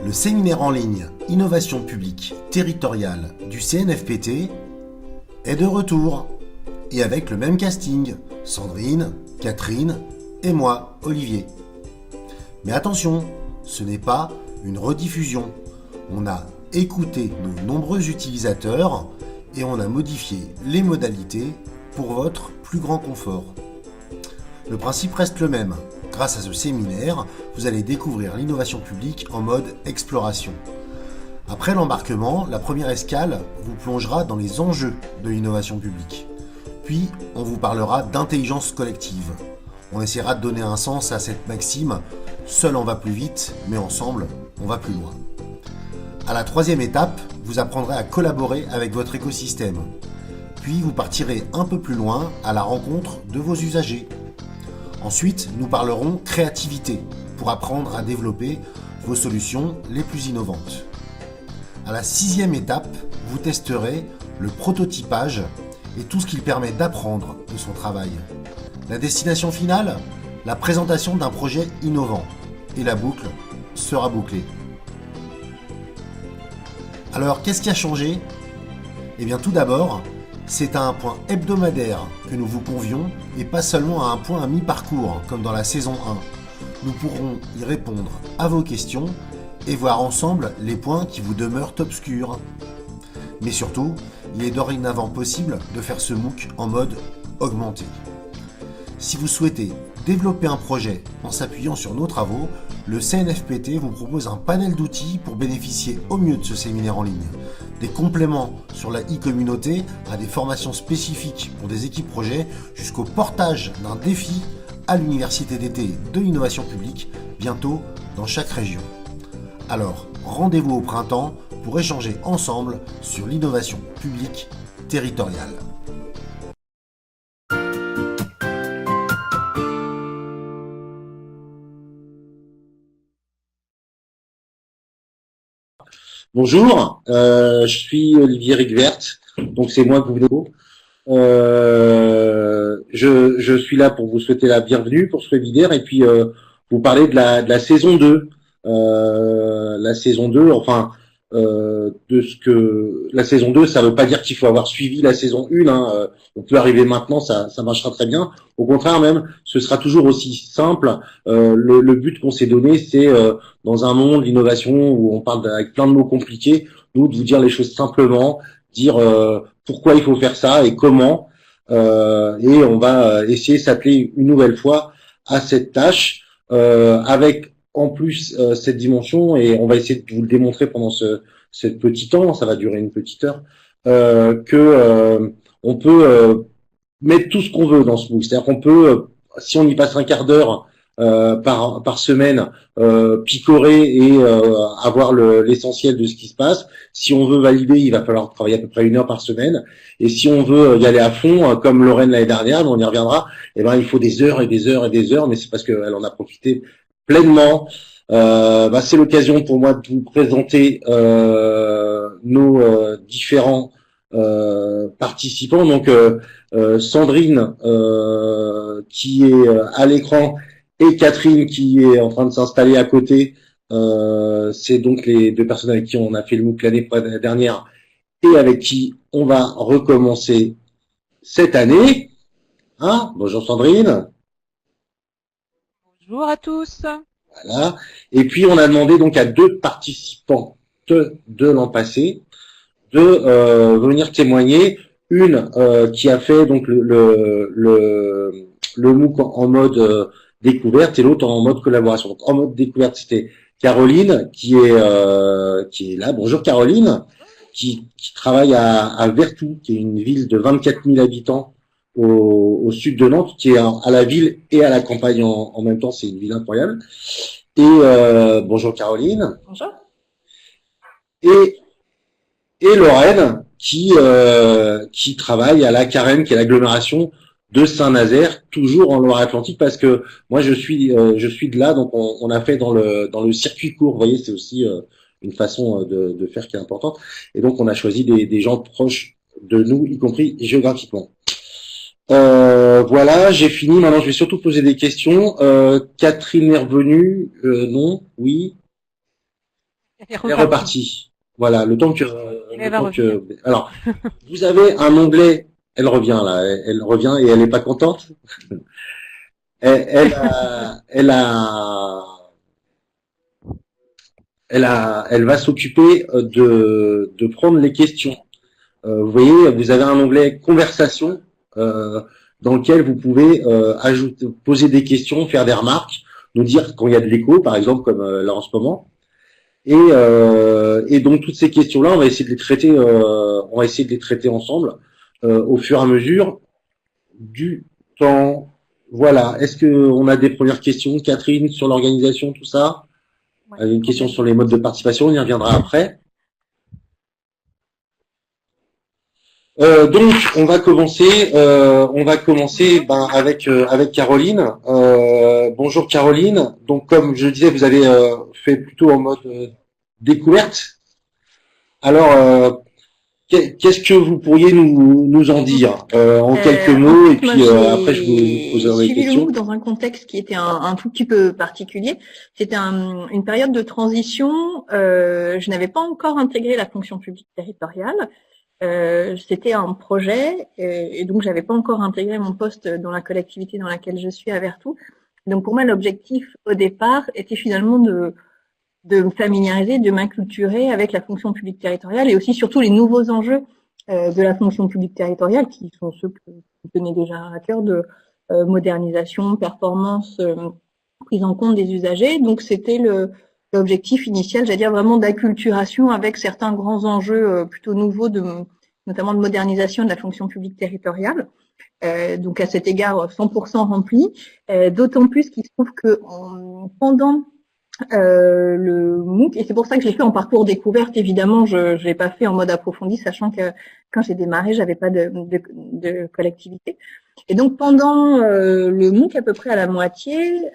Le séminaire en ligne Innovation publique territoriale du CNFPT est de retour et avec le même casting, Sandrine, Catherine et moi, Olivier. Mais attention, ce n'est pas une rediffusion. On a écouté nos nombreux utilisateurs et on a modifié les modalités pour votre plus grand confort. Le principe reste le même. Grâce à ce séminaire, vous allez découvrir l'innovation publique en mode exploration. Après l'embarquement, la première escale vous plongera dans les enjeux de l'innovation publique. Puis, on vous parlera d'intelligence collective. On essaiera de donner un sens à cette maxime « Seul on va plus vite, mais ensemble, on va plus loin ». À la troisième étape, vous apprendrez à collaborer avec votre écosystème. Puis, vous partirez un peu plus loin à la rencontre de vos usagers. Ensuite, nous parlerons créativité pour apprendre à développer vos solutions les plus innovantes. À la sixième étape, vous testerez le prototypage et tout ce qu'il permet d'apprendre de son travail. La destination finale, la présentation d'un projet innovant. Et la boucle sera bouclée. Alors, qu'est-ce qui a changé ? Eh bien, tout d'abord, c'est à un point hebdomadaire que nous vous convions et pas seulement à un point à mi-parcours comme dans la saison 1. Nous pourrons y répondre à vos questions et voir ensemble les points qui vous demeurent obscurs. Mais surtout, il est dorénavant possible de faire ce MOOC en mode augmenté. Si vous souhaitez développer un projet en s'appuyant sur nos travaux, le CNFPT vous propose un panel d'outils pour bénéficier au mieux de ce séminaire en ligne. Des compléments sur la e-communauté à des formations spécifiques pour des équipes projets jusqu'au portage d'un défi à l'université d'été de l'innovation publique, bientôt dans chaque région. Alors, rendez-vous au printemps pour échanger ensemble sur l'innovation publique territoriale. Bonjour, je suis Olivier Rigvert, donc c'est moi que vous venez. Je suis là pour vous souhaiter la bienvenue pour ce webinaire et puis vous parler de la saison 2. La saison 2, enfin de ce que la saison 2, ça veut pas dire qu'il faut avoir suivi la saison 1, hein. On peut arriver maintenant, ça marchera très bien. Au contraire même, ce sera toujours aussi simple. Le but qu'on s'est donné, c'est dans un monde d'innovation où on parle avec plein de mots compliqués, nous de vous dire les choses simplement, dire pourquoi il faut faire ça et comment. Et on va essayer de s'atteler une nouvelle fois à cette tâche avec en plus cette dimension, et on va essayer de vous le démontrer pendant ce petit temps, ça va durer une petite heure, que on peut mettre tout ce qu'on veut dans ce MOOC. C'est-à-dire qu'on peut, si on y passe un quart d'heure par semaine, picorer et avoir l'essentiel de ce qui se passe. Si on veut valider, il va falloir travailler à peu près 1 heure par semaine. Et si on veut y aller à fond, comme Lorraine l'année dernière, mais on y reviendra, eh ben il faut des heures et des heures et des heures, mais c'est parce qu'elle en a profité pleinement. C'est l'occasion pour moi de vous présenter nos différents participants. Donc Sandrine qui est à l'écran et Catherine qui est en train de s'installer à côté. C'est donc les deux personnes avec qui on a fait le MOOC l'année dernière et avec qui on va recommencer cette année. Hein, bonjour Sandrine. Bonjour à tous. Voilà. Et puis on a demandé donc à 2 participants de l'an passé de venir témoigner. Une qui a fait donc le MOOC en mode découverte et l'autre en mode collaboration. Donc en mode découverte, c'était Caroline qui est là. Bonjour Caroline, qui travaille à Vertou, qui est une ville de 24 000 habitants au sud de Nantes, qui est à la ville et à la campagne en même temps. C'est une ville incroyable. Et bonjour Caroline. Bonjour. Et Lorraine qui travaille à la Carène, qui est l'agglomération de Saint-Nazaire, toujours en Loire-Atlantique, parce que moi je suis de là, donc on a fait dans le circuit court. Vous voyez, c'est aussi une façon de faire qui est importante. Et donc on a choisi des gens proches de nous, y compris géographiquement. Voilà, j'ai fini. Maintenant, je vais surtout poser des questions. Catherine est revenue. Non, oui. Elle est Elle est repartie. Voilà, Elle va revenir. alors, vous avez un onglet, elle revient là, elle revient et elle n'est pas contente. Elle, elle va s'occuper de prendre les questions. Vous voyez, vous avez un onglet conversation dans lequel vous pouvez ajouter, poser des questions, faire des remarques, nous dire quand il y a de l'écho, par exemple, comme là en ce moment. Et donc toutes ces questions-là, on va essayer de les traiter, ensemble au fur et à mesure du temps. Voilà. Est-ce que on a des premières questions, Catherine, sur l'organisation, tout ça? Ouais, Une question sur les modes de participation, on y reviendra après. Donc on va commencer avec Caroline. Bonjour Caroline. Donc comme je disais, vous avez fait plutôt en mode découverte. Alors qu'est-ce que vous pourriez nous en dire en quelques mots en fait, et puis après je vous poserai des questions. Suivi le MOOC dans un contexte qui était un tout petit peu particulier. C'était une période de transition. Je n'avais pas encore intégré la fonction publique territoriale. C'était un projet et donc j'avais pas encore intégré mon poste dans la collectivité dans laquelle je suis à Vertou. Donc pour moi, l'objectif au départ était finalement de me familiariser, de m'inculturer avec la fonction publique territoriale et aussi surtout les nouveaux enjeux de la fonction publique territoriale qui sont ceux que je tenais déjà à cœur de modernisation, performance, prise en compte des usagers. Donc c'était l'objectif initial, j'allais dire vraiment d'acculturation avec certains grands enjeux plutôt nouveaux notamment de modernisation de la fonction publique territoriale. Donc à cet égard 100% rempli. D'autant plus qu'il se trouve que pendant le MOOC, et c'est pour ça que j'ai fait en parcours découverte, évidemment, je l'ai pas fait en mode approfondi, sachant que quand j'ai démarré, j'avais pas de collectivité. Et donc pendant le MOOC, à peu près à la moitié,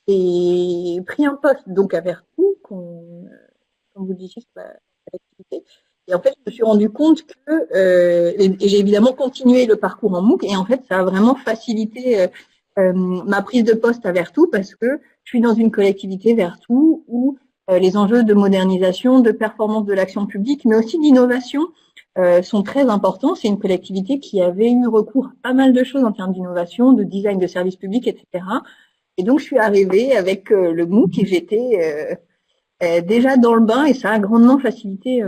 j'ai pris un poste donc à Vertou, comme vous le disiez, sur la collectivité. Et en fait, je me suis rendu compte que, et j'ai évidemment continué le parcours en MOOC, et en fait, ça a vraiment facilité ma prise de poste à Vertou parce que je suis dans une collectivité Vertou où les enjeux de modernisation, de performance de l'action publique, mais aussi d'innovation sont très importants. C'est une collectivité qui avait eu recours à pas mal de choses en termes d'innovation, de design de services publics, etc. Et donc, je suis arrivée avec le MOOC et j'étais déjà dans le bain et ça a grandement facilité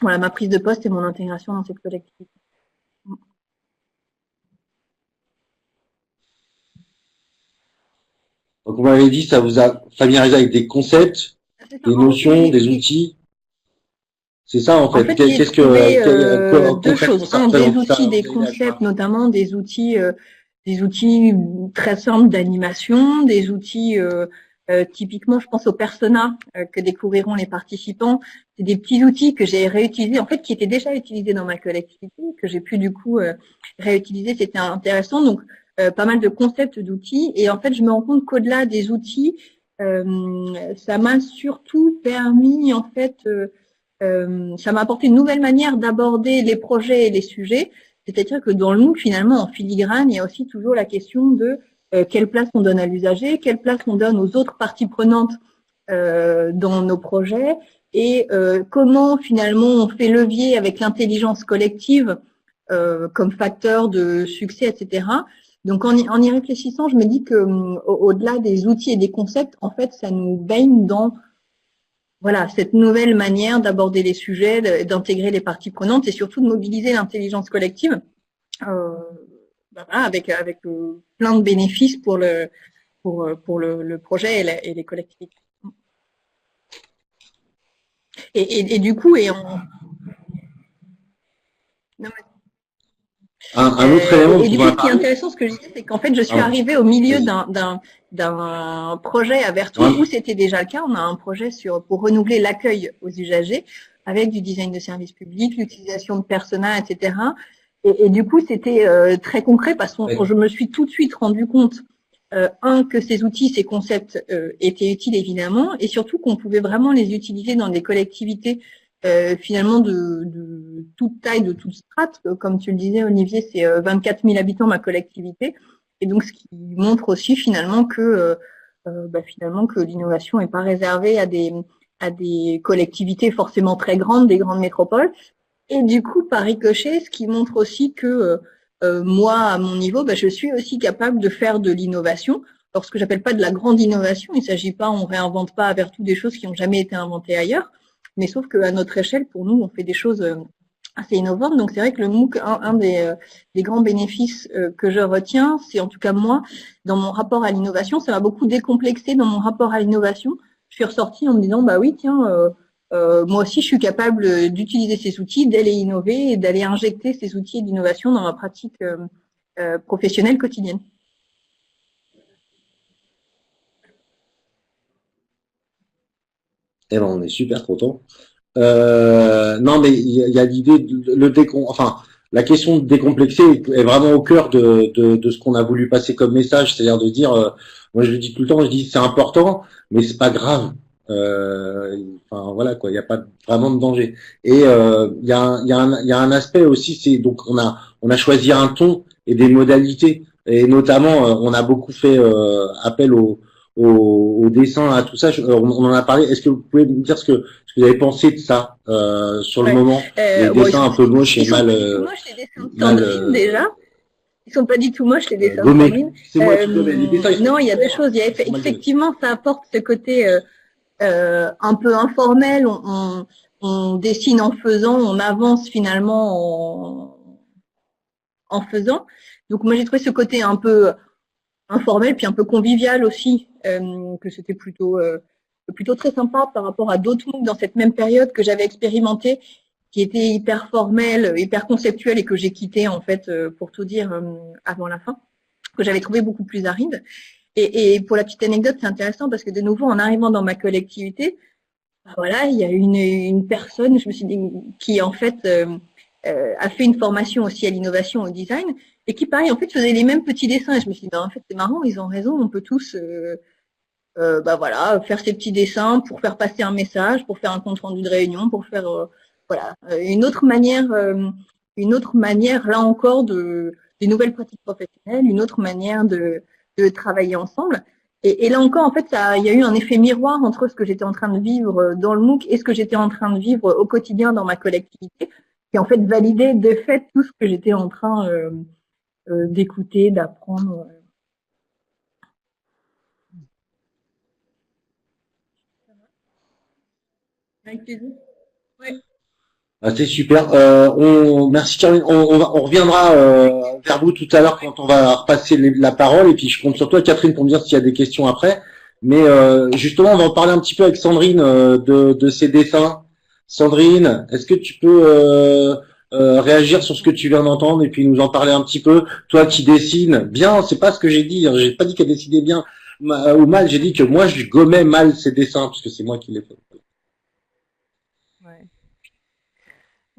voilà, ma prise de poste et mon intégration dans cette collectivité. Donc vous m'avez dit, ça vous a familiarisé avec des concepts, des notions, des outils. C'est ça en fait. Qu'est-ce que deux choses. Un, des outils, des concepts, notamment des outils très simples d'animation, des outils typiquement, je pense aux personas que découvriront les participants. C'est des petits outils que j'ai réutilisés, en fait, qui étaient déjà utilisés dans ma collectivité, que j'ai pu du coup réutiliser. C'était intéressant. Donc, pas mal de concepts d'outils. Et en fait, je me rends compte qu'au-delà des outils, ça m'a surtout permis, en fait, ça m'a apporté une nouvelle manière d'aborder les projets et les sujets. C'est-à-dire que dans le MOOC, finalement, en filigrane, il y a aussi toujours la question de quelle place on donne à l'usager, quelle place on donne aux autres parties prenantes dans nos projets et comment finalement on fait levier avec l'intelligence collective comme facteur de succès, etc. Donc en y réfléchissant, je me dis que au-delà des outils et des concepts, en fait, ça nous baigne dans voilà cette nouvelle manière d'aborder les sujets, d'intégrer les parties prenantes et surtout de mobiliser l'intelligence collective. Avec plein de bénéfices pour le projet et les collectivités. Et du coup, un autre élément. Et du coup, ce qui est intéressant, ce que je disais, c'est qu'en fait, je suis arrivée au milieu d'un projet à Vertou où c'était déjà le cas. On a un projet pour renouveler l'accueil aux usagers avec du design de services publics, l'utilisation de personas, etc. Et du coup, c'était très concret parce que je me suis tout de suite rendu compte, que ces outils, ces concepts étaient utiles évidemment, et surtout qu'on pouvait vraiment les utiliser dans des collectivités finalement de toute taille, de toute strate. Comme tu le disais, Olivier, c'est 24 000 habitants ma collectivité, et donc ce qui montre aussi finalement que finalement que l'innovation n'est pas réservée à des à des collectivités forcément très grandes, des grandes métropoles. Et du coup, par ricochet, ce qui montre aussi que moi, à mon niveau, je suis aussi capable de faire de l'innovation. Alors, ce que j'appelle pas de la grande innovation, il s'agit pas, on réinvente pas à Vertou des choses qui ont jamais été inventées ailleurs, mais sauf qu'à notre échelle, pour nous, on fait des choses assez innovantes. Donc, c'est vrai que le MOOC, un des grands bénéfices que je retiens, c'est en tout cas moi, dans mon rapport à l'innovation, ça m'a beaucoup décomplexé dans mon rapport à l'innovation. Je suis ressortie en me disant, bah oui, tiens, moi aussi, je suis capable d'utiliser ces outils, d'aller innover et d'aller injecter ces outils d'innovation dans ma pratique professionnelle quotidienne. Eh ben, on est super content. Non, mais il y a l'idée de la question de décomplexer est vraiment au cœur de ce qu'on a voulu passer comme message, c'est-à-dire de dire, moi je le dis tout le temps, je dis c'est important, mais c'est pas grave. Enfin voilà quoi, il n'y a pas vraiment de danger. Et il y a un aspect aussi, c'est donc on a choisi un ton et des modalités, et notamment on a beaucoup fait appel au dessin, à tout ça. On en a parlé. Est-ce que vous pouvez me dire ce que vous avez pensé de ça sur le moment, les dessins un peu moches et mal. Moches les dessins de Sandrine déjà. Ils sont pas du tout moches les dessins de Sandrine. C'est moi qui gommais. Les dessins, non, il y a deux choses. Effectivement, ça apporte ce côté un peu informel. On dessine en faisant, on avance finalement en faisant. Donc moi j'ai trouvé ce côté un peu informel puis un peu convivial aussi, que c'était plutôt très sympa par rapport à d'autres MOOC dans cette même période que j'avais expérimenté, qui était hyper formel, hyper conceptuel et que j'ai quitté en fait pour tout dire avant la fin, que j'avais trouvé beaucoup plus aride. Et pour la petite anecdote, c'est intéressant parce que de nouveau en arrivant dans ma collectivité, voilà, il y a une personne, je me suis dit, qui en fait a fait une formation aussi à l'innovation, au design, et qui pareil en fait faisait les mêmes petits dessins. Et je me suis dit, en fait c'est marrant, ils ont raison, on peut tous voilà, faire ces petits dessins pour faire passer un message, pour faire un compte rendu de réunion, pour faire voilà, une autre manière là encore des nouvelles pratiques professionnelles, une autre manière de travailler ensemble. Et là encore, en fait, il y a eu un effet miroir entre ce que j'étais en train de vivre dans le MOOC et ce que j'étais en train de vivre au quotidien dans ma collectivité, qui en fait validait de fait tout ce que j'étais en train d'écouter, d'apprendre. Avec plaisir. Ouais. Ah, c'est super. Merci Caroline. On reviendra vers vous tout à l'heure quand on va repasser la parole. Et puis je compte sur toi, Catherine, pour me dire s'il y a des questions après. Mais justement, on va en parler un petit peu avec Sandrine de ses dessins. Sandrine, est-ce que tu peux réagir sur ce que tu viens d'entendre et puis nous en parler un petit peu? Toi qui dessines bien, c'est pas ce que j'ai dit. J'ai pas dit qu'elle dessinait bien ou mal. J'ai dit que moi je gommais mal ses dessins parce que c'est moi qui l'ai fait.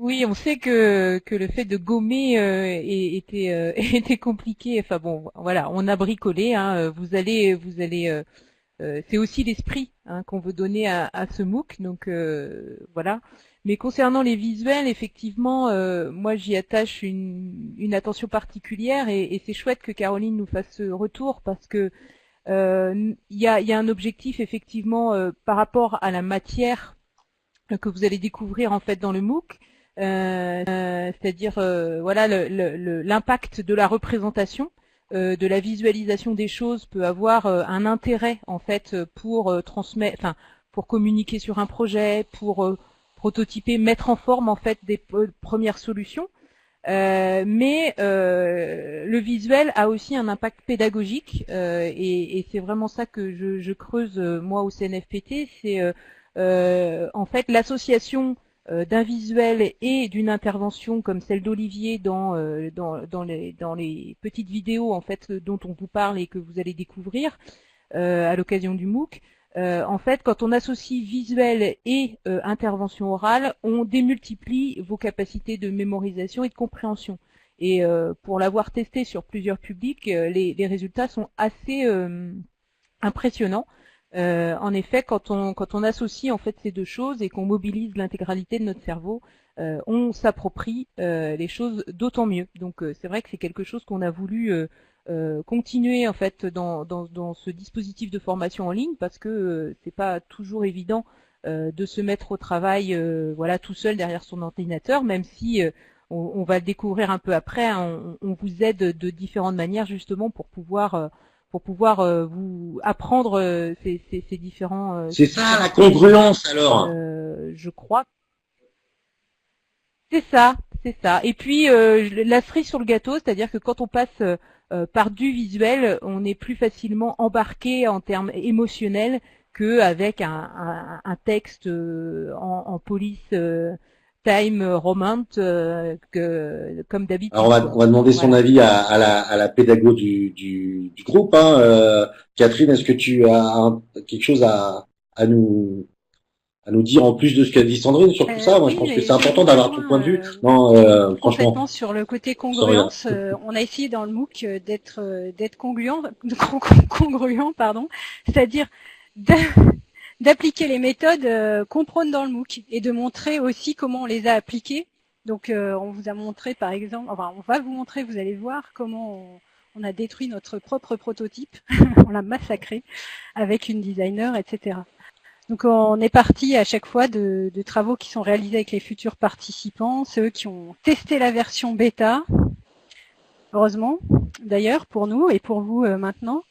Oui, on sait que le fait de gommer était compliqué. Enfin bon, voilà, on a bricolé. Hein, vous allez. C'est aussi l'esprit qu'on veut donner à ce MOOC. Donc voilà. Mais concernant les visuels, effectivement, moi j'y attache une attention particulière et c'est chouette que Caroline nous fasse ce retour parce que il y a un objectif effectivement par rapport à la matière que vous allez découvrir en fait dans le MOOC. C'est-à-dire voilà l'impact de la représentation, de la visualisation des choses peut avoir un intérêt en fait pour transmettre, enfin pour communiquer sur un projet, pour prototyper, mettre en forme en fait des premières solutions. Mais le visuel a aussi un impact pédagogique et c'est vraiment ça que je creuse moi au CNFPT, c'est en fait l'association d'un visuel et d'une intervention comme celle d'Olivier dans les petites vidéos en fait dont on vous parle et que vous allez découvrir à l'occasion du MOOC. En fait, quand on associe visuel et intervention orale, on démultiplie vos capacités de mémorisation et de compréhension. Et pour l'avoir testé sur plusieurs publics, les résultats sont assez impressionnants. En effet, quand on associe en fait ces deux choses et qu'on mobilise l'intégralité de notre cerveau, on s'approprie les choses d'autant mieux. Donc c'est vrai que c'est quelque chose qu'on a voulu continuer en fait dans ce dispositif de formation en ligne parce que c'est pas toujours évident de se mettre au travail, voilà, tout seul derrière son ordinateur, même si on va le découvrir un peu après. Hein, on vous aide de différentes manières justement pour pouvoir vous apprendre ces différents. C'est ça la congruence alors. Je crois. C'est ça, c'est ça. Et puis la cerise sur le gâteau, c'est-à-dire que quand on passe par du visuel, on est plus facilement embarqué en termes émotionnels qu'avec un texte en police time romance comme d'habitude. Alors on va demander son avis à la pédago du groupe. Hein. Catherine, est-ce que tu as quelque chose à nous dire en plus de ce qu'a dit Sandrine sur tout ça? Moi, oui, je pense que c'est important d'avoir tout point de vue. Non, franchement. Complètement sur le côté congruence, on a essayé dans le MOOC d'être congruent, pardon, c'est-à-dire d'appliquer les méthodes qu'on prône dans le MOOC et de montrer aussi comment on les a appliquées. Donc, on vous a montré, par exemple, enfin, on va vous montrer, vous allez voir comment on a détruit notre propre prototype, on l'a massacré avec une designer, etc. Donc on est parti à chaque fois de travaux qui sont réalisés avec les futurs participants, ceux qui ont testé la version bêta, heureusement d'ailleurs pour nous et pour vous maintenant.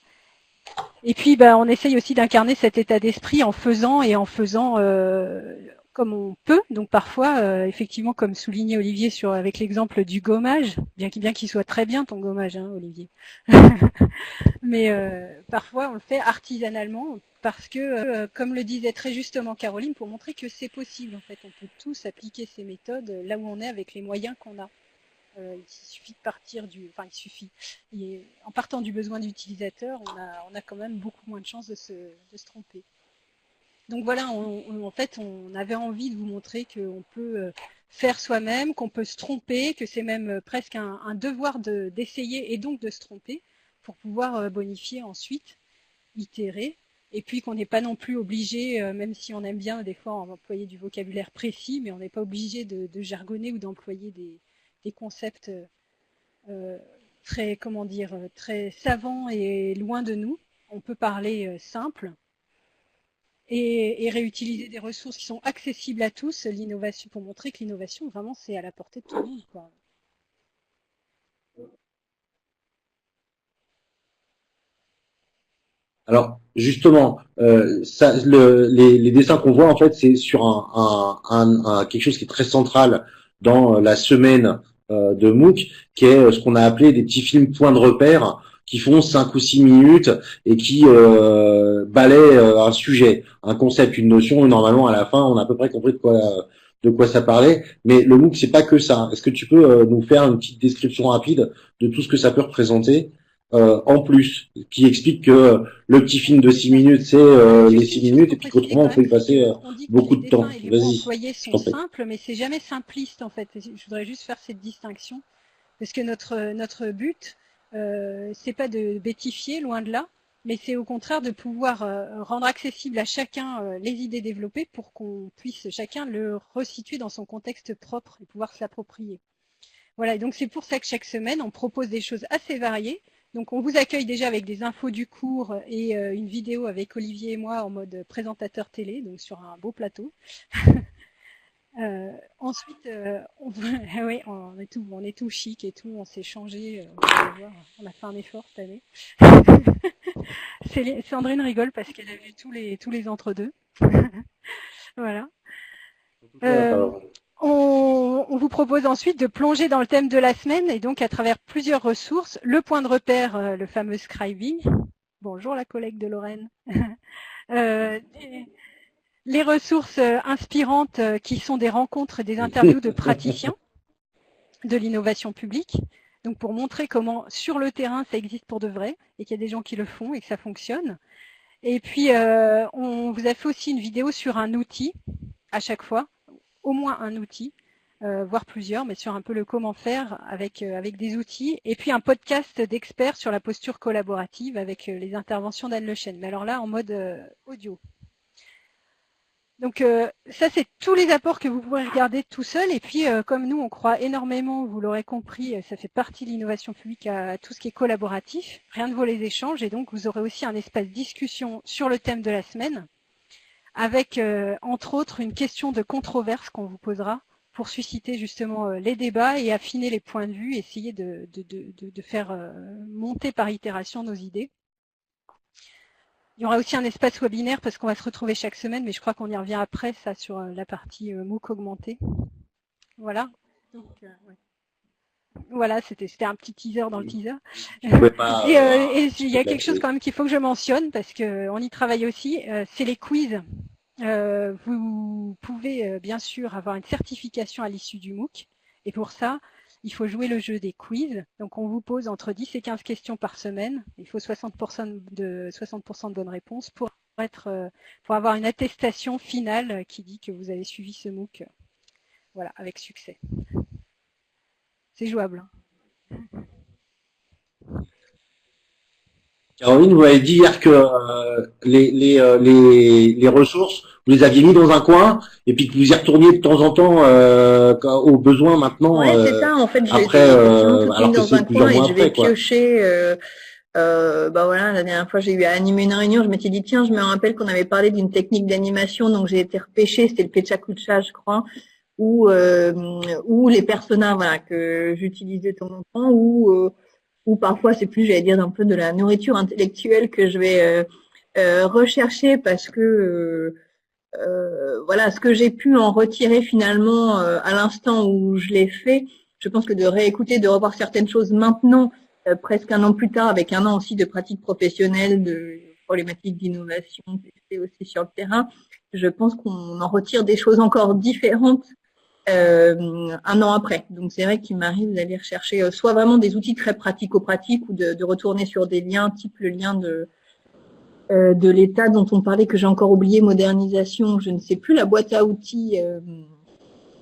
Et puis on essaye aussi d'incarner cet état d'esprit en faisant comme on peut. Donc parfois, effectivement, comme soulignait Olivier avec l'exemple du gommage, bien qu'il soit très bien ton gommage, hein, Olivier. Mais parfois on le fait artisanalement. Parce que, comme le disait très justement Caroline, pour montrer que c'est possible, en fait, on peut tous appliquer ces méthodes là où on est avec les moyens qu'on a. Il suffit de partir en partant du besoin d'utilisateur, on a quand même beaucoup moins de chances de se tromper. Donc voilà, en fait, on avait envie de vous montrer qu'on peut faire soi-même, qu'on peut se tromper, que c'est même presque un devoir d'essayer et donc de se tromper pour pouvoir bonifier ensuite, itérer. Et puis qu'on n'est pas non plus obligé, même si on aime bien des fois employer du vocabulaire précis, mais on n'est pas obligé de jargonner ou d'employer des concepts très, très savants et loin de nous. On peut parler simple et réutiliser des ressources qui sont accessibles à tous, l'innovation, pour montrer que l'innovation, vraiment, c'est à la portée de tout le monde, quoi. Alors justement, les dessins qu'on voit en fait, c'est sur quelque chose qui est très central dans la semaine de MOOC, qui est ce qu'on a appelé des petits films points de repère, qui font 5 ou 6 minutes et qui balayent un sujet, un concept, une notion. Et normalement, à la fin, on a à peu près compris de quoi ça parlait. Mais le MOOC, c'est pas que ça. Est-ce que tu peux nous faire une petite description rapide de tout ce que ça peut représenter? En plus, qui explique que le petit film de 6 minutes, c'est les 6 minutes, et puis qu'autrement, on peut y passer beaucoup de temps. Vas-y. Les employés sont simples, mais c'est jamais simpliste, en fait. Je voudrais juste faire cette distinction, parce que notre but, c'est pas de bêtifier, loin de là, mais c'est au contraire de pouvoir rendre accessible à chacun les idées développées pour qu'on puisse chacun le resituer dans son contexte propre et pouvoir se l'approprier. Voilà, et donc c'est pour ça que chaque semaine, on propose des choses assez variées. Donc on vous accueille déjà avec des infos du cours et une vidéo avec Olivier et moi en mode présentateur télé, donc sur un beau plateau. Ensuite, oui, on est tout chic et tout, on s'est changé, on a fait un effort cette année. Sandrine rigole parce qu'elle a vu tous les entre-deux. Voilà. On vous propose ensuite de plonger dans le thème de la semaine et donc à travers plusieurs ressources, le point de repère, le fameux scribing. Bonjour la collègue de Lorraine. Les ressources inspirantes qui sont des rencontres, des interviews de praticiens de l'innovation publique. Donc pour montrer comment sur le terrain ça existe pour de vrai et qu'il y a des gens qui le font et que ça fonctionne. Et puis on vous a fait aussi une vidéo sur un outil à chaque fois. Au moins un outil, voire plusieurs, mais sur un peu le comment faire avec des outils. Et puis un podcast d'experts sur la posture collaborative avec les interventions d'Anne Lechaine. Mais alors là, en mode audio. Donc ça, c'est tous les apports que vous pouvez regarder tout seul. Et puis, comme nous, on croit énormément, vous l'aurez compris, ça fait partie de l'innovation publique à tout ce qui est collaboratif. Rien ne vaut les échanges. Et donc, vous aurez aussi un espace discussion sur le thème de la semaine, avec entre autres une question de controverse qu'on vous posera pour susciter justement les débats et affiner les points de vue, essayer de faire monter par itération nos idées. Il y aura aussi un espace webinaire parce qu'on va se retrouver chaque semaine, mais je crois qu'on y revient après, ça, sur la partie MOOC augmenté. Voilà. Donc, ouais. Voilà, c'était un petit teaser dans le teaser. Et il y a quelque chose quand même qu'il faut que je mentionne parce qu'on y travaille aussi, c'est les quiz. Vous pouvez bien sûr avoir une certification à l'issue du MOOC et pour ça, il faut jouer le jeu des quiz. Donc on vous pose entre 10 et 15 questions par semaine. Il faut 60% de bonnes réponses pour avoir une attestation finale qui dit que vous avez suivi ce MOOC voilà, avec succès. C'est jouable. Caroline, vous avez dit hier que les ressources, vous les aviez mis dans un coin et puis que vous y retourniez de temps en temps aux besoins maintenant. Ouais, c'est ça. En fait, j'ai après, alors que dans un coin et je vais quoi. piocher. Bah voilà, la dernière fois j'ai eu à animer une réunion, je m'étais dit tiens, je me rappelle qu'on avait parlé d'une technique d'animation, donc j'ai été repêchée, c'était le Pechakucha, je crois, ou les personas, voilà, que j'utilisais de temps en temps, ou parfois c'est plus, j'allais dire, un peu de la nourriture intellectuelle que je vais rechercher parce que voilà, ce que j'ai pu en retirer finalement à l'instant où je l'ai fait, je pense que de réécouter, de revoir certaines choses maintenant, presque un an plus tard, avec un an aussi de pratique professionnelle, de problématiques d'innovation, testées aussi sur le terrain, je pense qu'on en retire des choses encore différentes un an après. Donc c'est vrai qu'il m'arrive d'aller rechercher soit vraiment des outils très pratico-pratiques ou de retourner sur des liens, type le lien de l'État dont on parlait, que j'ai encore oublié, modernisation, je ne sais plus, la boîte à outils,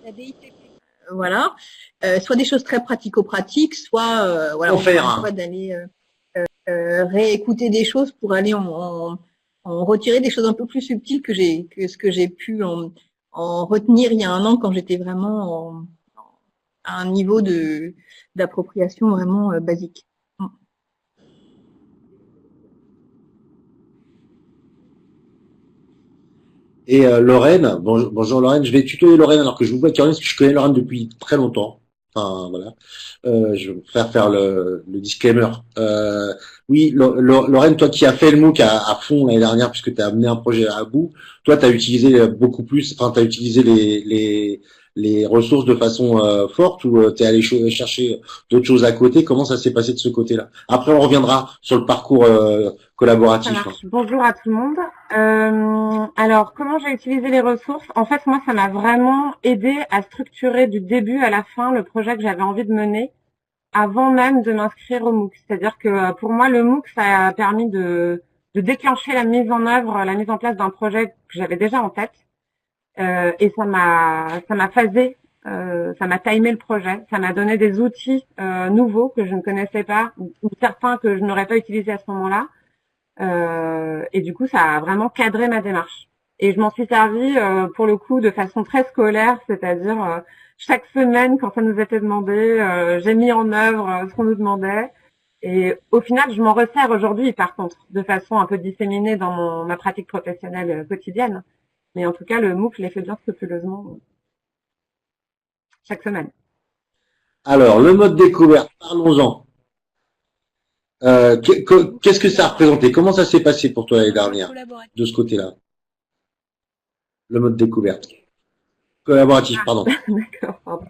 la DITP. Voilà, soit des choses très pratico-pratiques, soit voilà, soit d'aller réécouter des choses pour aller en retirer des choses un peu plus subtiles que ce que j'ai pu en retenir il y a un an quand j'étais vraiment à un niveau d'appropriation vraiment basique. Et Lorraine, bonjour Lorraine, je vais tutoyer Lorraine alors que je vous vois Caroline parce que je connais Lorraine depuis très longtemps. Enfin voilà, je vais faire le disclaimer. Oui, Lorraine, toi qui as fait le MOOC à fond l'année dernière puisque tu as amené un projet à bout, toi tu as utilisé beaucoup plus, enfin tu as utilisé les ressources de façon forte ou tu es allé chercher d'autres choses à côté. Comment ça s'est passé de ce côté-là? Après on reviendra sur le parcours collaboratif. Ça marche. Bonjour à tout le monde. Alors, comment j'ai utilisé les ressources? En fait, moi, ça m'a vraiment aidé à structurer du début à la fin le projet que j'avais envie de mener avant même de m'inscrire au MOOC. C'est-à-dire que pour moi, le MOOC, ça a permis de déclencher la mise en œuvre, la mise en place d'un projet que j'avais déjà en tête. Et ça m'a phasé, ça m'a timé le projet, ça m'a donné des outils nouveaux que je ne connaissais pas ou certains que je n'aurais pas utilisés à ce moment-là. Et du coup, ça a vraiment cadré ma démarche. Et je m'en suis servi pour le coup de façon très scolaire, c'est-à-dire chaque semaine, quand ça nous était demandé, j'ai mis en œuvre ce qu'on nous demandait. Et au final, je m'en resserre aujourd'hui, par contre, de façon un peu disséminée dans ma pratique professionnelle quotidienne. Mais en tout cas, le MOOC, je l'ai fait bien scrupuleusement chaque semaine. Alors, le mode découverte, parlons-en. Qu'est-ce que ça a représenté? Comment ça s'est passé pour toi l'année dernière, de ce côté-là? Le mode découverte. Collaboratif, pardon. D'accord, pardon.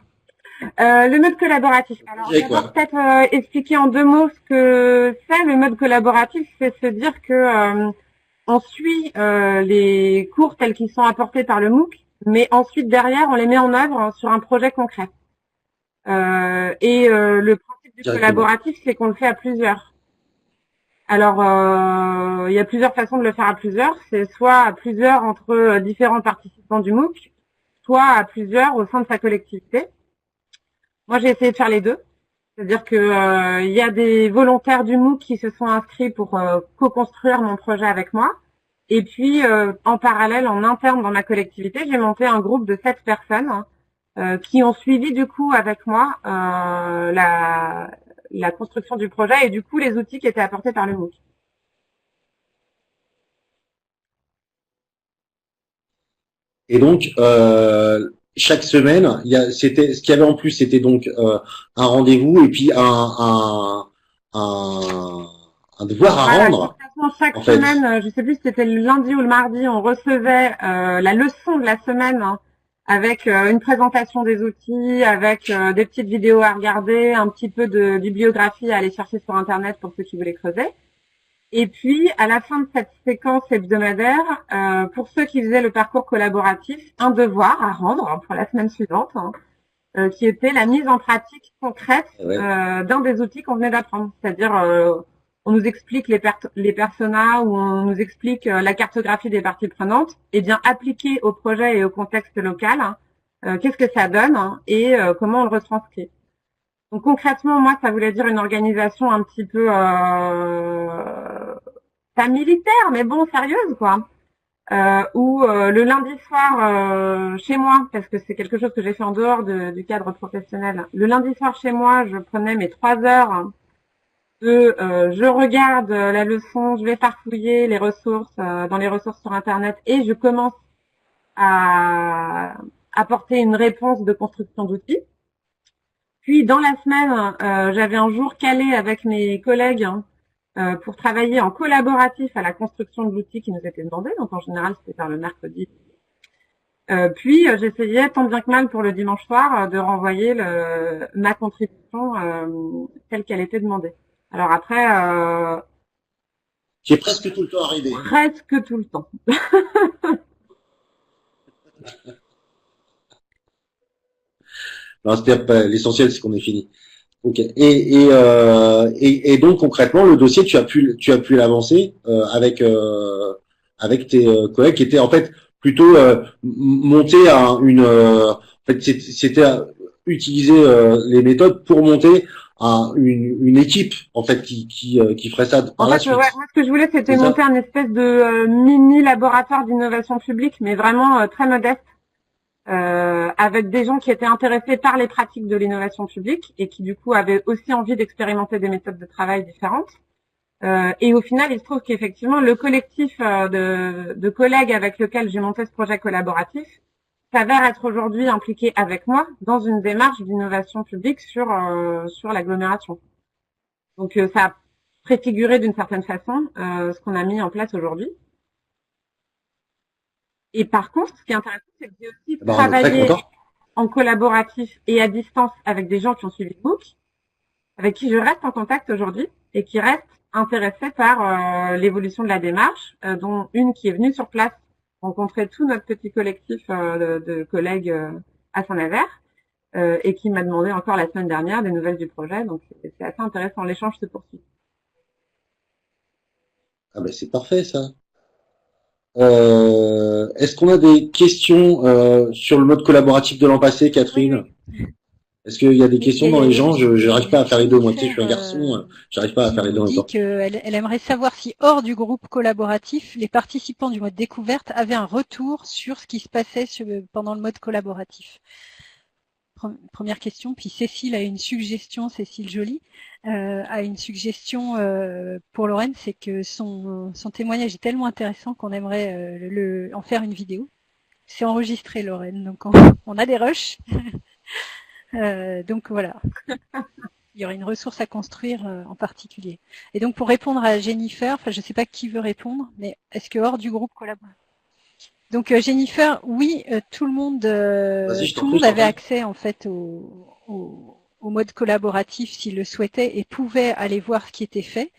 Le mode collaboratif. Alors, d'abord, peut-être expliquer en 2 mots ce que c'est. Le mode collaboratif, c'est se dire que on suit les cours tels qu'ils sont apportés par le MOOC, mais ensuite, derrière, on les met en œuvre sur un projet concret. Le principe du collaboratif, c'est qu'on le fait à plusieurs. Alors, il y a plusieurs façons de le faire à plusieurs. C'est soit à plusieurs entre différents participants du MOOC, soit à plusieurs au sein de sa collectivité. Moi, j'ai essayé de faire les deux. C'est-à-dire que il y a des volontaires du MOOC qui se sont inscrits pour co-construire mon projet avec moi. Et puis, en parallèle, en interne dans ma collectivité, j'ai monté un groupe de 7 personnes qui ont suivi du coup avec moi la construction du projet et du coup les outils qui étaient apportés par le MOOC. Et donc chaque semaine, ce qu'il y avait en plus, c'était donc un rendez-vous et puis un devoir à Voilà, rendre. concrètement, chaque En fait. semaine, je sais plus si c'était le lundi ou le mardi, on recevait la leçon de la semaine, hein, avec une présentation des outils, avec des petites vidéos à regarder, un petit peu de bibliographie à aller chercher sur Internet pour ceux qui voulaient creuser. Et puis, à la fin de cette séquence hebdomadaire, pour ceux qui faisaient le parcours collaboratif, un devoir à rendre pour la semaine suivante, hein, qui était la mise en pratique concrète d'un des outils qu'on venait d'apprendre. C'est-à-dire, on nous explique les personas, ou on nous explique la cartographie des parties prenantes, et bien appliqué au projet et au contexte local, hein, qu'est-ce que ça donne, hein, et comment on le retranscrit. Donc concrètement, moi, ça voulait dire une organisation un petit peu pas militaire, mais bon, sérieuse, quoi. Où le lundi soir chez moi, parce que c'est quelque chose que j'ai fait en dehors du cadre professionnel, le lundi soir chez moi, je prenais mes 3 heures je regarde la leçon, je vais farfouiller les ressources dans les ressources sur Internet et je commence à apporter une réponse de construction d'outils. Puis dans la semaine, j'avais un jour calé avec mes collègues pour travailler en collaboratif à la construction de l'outil qui nous était demandé. Donc en général, c'était vers le mercredi. Puis j'essayais tant bien que mal pour le dimanche soir de renvoyer ma contribution telle qu'elle était demandée. Alors après, Qui est presque tout le temps arrivé. Presque tout le temps. Non, l'essentiel, c'est qu'on est fini. Ok. Et donc concrètement, le dossier, tu as pu l'avancer avec tes collègues qui étaient en fait plutôt monter à en fait, c'était utiliser les méthodes pour monter à une équipe en fait qui ferait ça par la suite. Ouais, moi, ce que je voulais, c'était monter un espèce de mini laboratoire d'innovation publique, mais vraiment très modeste. Avec des gens qui étaient intéressés par les pratiques de l'innovation publique et qui du coup avaient aussi envie d'expérimenter des méthodes de travail différentes. Et au final, il se trouve qu'effectivement, le collectif de collègues avec lequel j'ai monté ce projet collaboratif s'avère être aujourd'hui impliqué avec moi dans une démarche d'innovation publique sur l'agglomération. Donc ça a préfiguré d'une certaine façon ce qu'on a mis en place aujourd'hui. Et par contre, ce qui est intéressant, c'est que j'ai aussi travaillé en collaboratif et à distance avec des gens qui ont suivi le MOOC, avec qui je reste en contact aujourd'hui et qui restent intéressés par l'évolution de la démarche, dont une qui est venue sur place rencontrer tout notre petit collectif de collègues à Saint-Nazaire et qui m'a demandé encore la semaine dernière des nouvelles du projet. Donc c'est assez intéressant, l'échange se poursuit. Ah ben c'est parfait ça. Est-ce qu'on a des questions sur le mode collaboratif de l'an passé, Catherine? Est-ce qu'il y a des questions dans les gens? Je n'arrive pas à faire les deux. Moi, tu sais, je suis un garçon, j'arrive pas à faire les deux en même temps. Elle aimerait savoir si, hors du groupe collaboratif, les participants du mode découverte avaient un retour sur ce qui se passait pendant le mode collaboratif. Première question. Puis Cécile a une suggestion, Cécile Joly, a une suggestion pour Lorraine, c'est que son témoignage est tellement intéressant qu'on aimerait en faire une vidéo. C'est enregistré, Lorraine, donc on a des rushs. Donc voilà, il y aurait une ressource à construire en particulier. Et donc pour répondre à Jennifer, enfin je ne sais pas qui veut répondre, mais est-ce que hors du groupe collaboratif? Donc Jennifer, oui, tout le monde avait accès en fait au mode collaboratif s'il le souhaitait et pouvait aller voir ce qui était fait.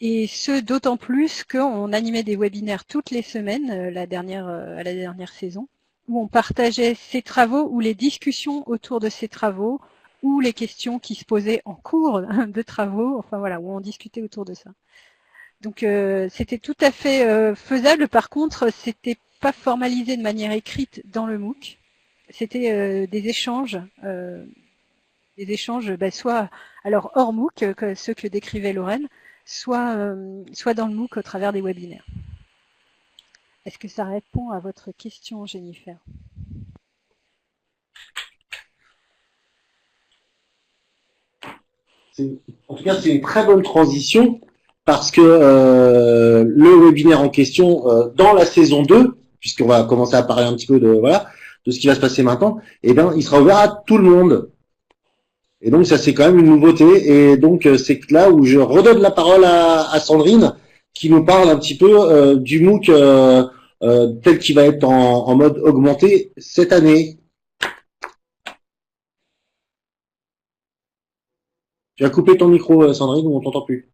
Et ce d'autant plus qu'on animait des webinaires toutes les semaines à la dernière saison, où on partageait ses travaux ou les discussions autour de ces travaux ou les questions qui se posaient en cours de travaux, enfin voilà, où on discutait autour de ça. Donc c'était tout à fait faisable. Par contre, c'était pas formalisé de manière écrite dans le MOOC. C'était des échanges soit alors hors MOOC, ceux que décrivait Lorraine, soit dans le MOOC au travers des webinaires. Est-ce que ça répond à votre question, Jennifer? En tout cas, c'est une très bonne transition parce que le webinaire en question, dans la saison 2, puisqu'on va commencer à parler un petit peu de ce qui va se passer maintenant, eh ben, il sera ouvert à tout le monde. Et donc, ça, c'est quand même une nouveauté. Et donc, c'est là où je redonne la parole à Sandrine, qui nous parle un petit peu du MOOC tel qu'il va être en mode augmenté cette année. Tu as coupé ton micro, Sandrine, ou on t'entend plus?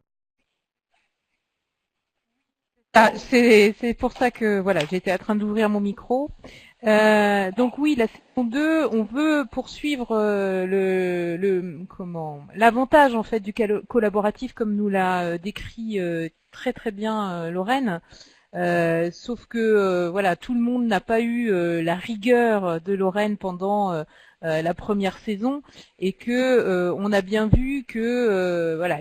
Ah, c'est pour ça que voilà, j'étais en train d'ouvrir mon micro. Donc oui, la saison 2, on veut poursuivre l'avantage en fait du collaboratif comme nous l'a décrit très très bien Lorraine. Sauf que voilà, tout le monde n'a pas eu la rigueur de Lorraine pendant la première saison et que on a bien vu que voilà.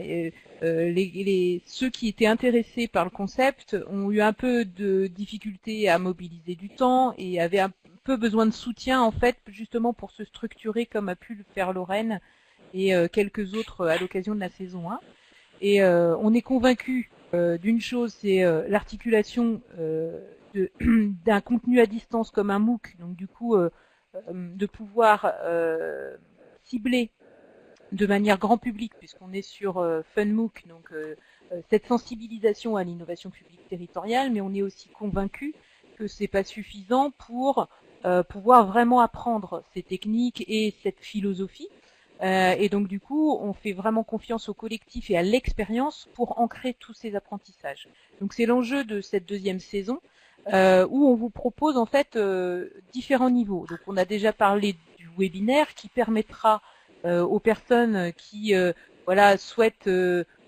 Ceux qui étaient intéressés par le concept ont eu un peu de difficulté à mobiliser du temps et avaient un peu besoin de soutien en fait justement pour se structurer comme a pu le faire Lorraine et quelques autres à l'occasion de la saison 1. Et on est convaincu d'une chose, c'est l'articulation d'un contenu à distance comme un MOOC, donc du coup de pouvoir cibler de manière grand public, puisqu'on est sur FunMOOC, donc cette sensibilisation à l'innovation publique territoriale, mais on est aussi convaincu que c'est pas suffisant pour pouvoir vraiment apprendre ces techniques et cette philosophie. Et donc du coup, on fait vraiment confiance au collectif et à l'expérience pour ancrer tous ces apprentissages. Donc c'est l'enjeu de cette deuxième saison, où on vous propose en fait différents niveaux. Donc on a déjà parlé du webinaire qui permettra aux personnes qui voilà souhaitent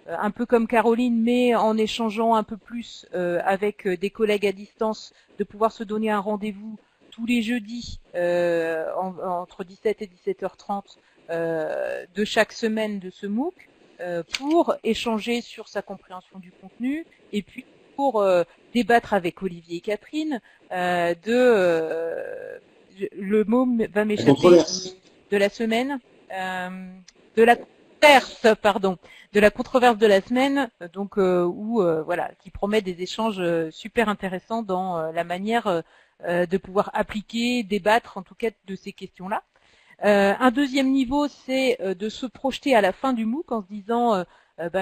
un peu comme Caroline, mais en échangeant un peu plus avec des collègues à distance, de pouvoir se donner un rendez-vous tous les jeudis entre 17 et 17h30 de chaque semaine de ce MOOC pour échanger sur sa compréhension du contenu et puis pour débattre avec Olivier et Catherine le mot va m'échapper de la semaine de la controverse de la semaine, donc où voilà, qui promet des échanges super intéressants dans la manière de pouvoir appliquer, débattre en tout cas de ces questions-là. Un deuxième niveau, c'est de se projeter à la fin du MOOC en se disant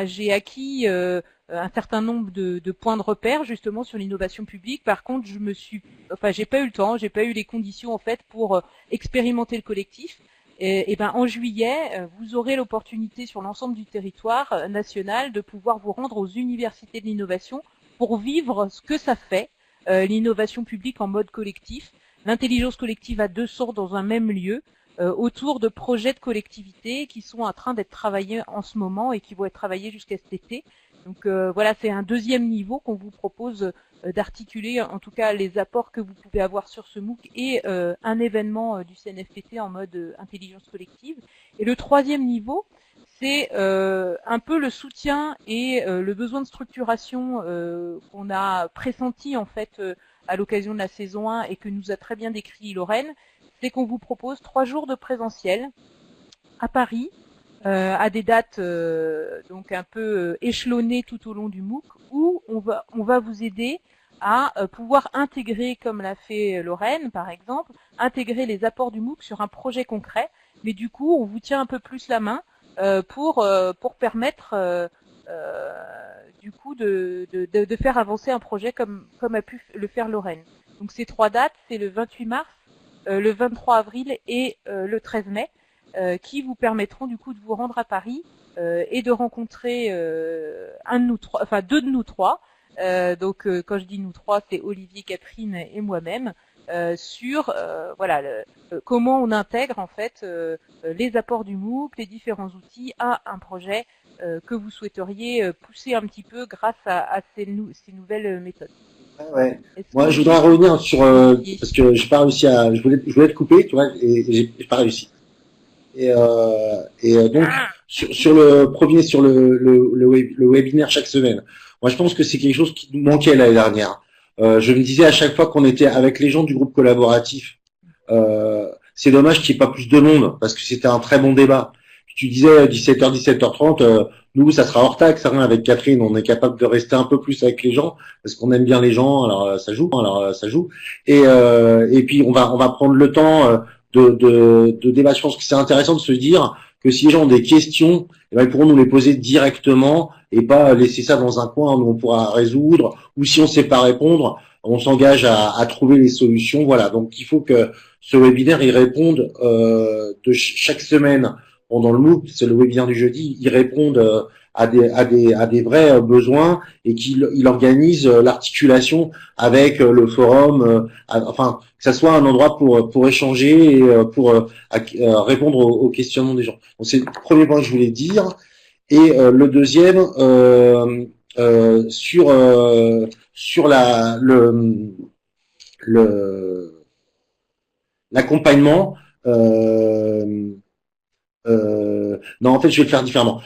j'ai acquis un certain nombre de points de repère justement sur l'innovation publique. Par contre, j'ai pas eu le temps, j'ai pas eu les conditions en fait pour expérimenter le collectif. Et ben en juillet, vous aurez l'opportunité sur l'ensemble du territoire national de pouvoir vous rendre aux universités de l'innovation pour vivre ce que ça fait l'innovation publique en mode collectif, l'intelligence collective à deux sorts dans un même lieu, autour de projets de collectivité qui sont en train d'être travaillés en ce moment et qui vont être travaillés jusqu'à cet été. Donc voilà, c'est un deuxième niveau qu'on vous propose d'articuler, en tout cas les apports que vous pouvez avoir sur ce MOOC et un événement du CNFPT en mode intelligence collective. Et le troisième niveau, c'est un peu le soutien et le besoin de structuration qu'on a pressenti en fait à l'occasion de la saison 1 et que nous a très bien décrit Lorraine, c'est qu'on vous propose 3 jours de présentiel à Paris, à des dates donc un peu échelonnées tout au long du MOOC, où on va vous aider à pouvoir intégrer, comme l'a fait Lorraine par exemple, intégrer les apports du MOOC sur un projet concret, mais du coup on vous tient un peu plus la main pour permettre du coup de faire avancer un projet comme a pu le faire Lorraine. Donc ces 3 dates, c'est le 28 mars, le 23 avril et le 13 mai, qui vous permettront du coup de vous rendre à Paris et de rencontrer deux de nous trois. Donc quand je dis nous trois, c'est Olivier, Catherine et moi-même sur comment on intègre en fait les apports du MOOC, les différents outils à un projet que vous souhaiteriez pousser un petit peu grâce à ces nouvelles méthodes. Ouais. Moi, je voudrais revenir sur parce que j'ai pas réussi je voulais te couper, tu vois, et j'ai pas réussi. Et donc sur le premier, sur le webinaire chaque semaine. Moi, je pense que c'est quelque chose qui nous manquait l'année dernière. Je me disais à chaque fois qu'on était avec les gens du groupe collaboratif, c'est dommage qu'il n'y ait pas plus de monde parce que c'était un très bon débat. tu disais 17h, 17h30, nous, ça sera hors taxe, hein, avec Catherine, on est capable de rester un peu plus avec les gens, parce qu'on aime bien les gens, ça joue. Et puis, on va prendre le temps de débattre. Je pense que c'est intéressant de se dire que si les gens ont des questions, eh ben, ils pourront nous les poser directement et pas laisser ça dans un coin où on pourra résoudre, ou si on sait pas répondre, on s'engage à trouver les solutions. Voilà, donc il faut que ce webinaire, il réponde de chaque semaine pendant le MOOC, c'est le webinaire du jeudi, ils répondent à des vrais besoins et qu'il organise l'articulation avec le forum, enfin que ça soit un endroit pour échanger et pour répondre aux questionnements des gens. Donc c'est le premier point que je voulais dire. Et le deuxième sur l'accompagnement. Non, en fait, je vais le faire différemment.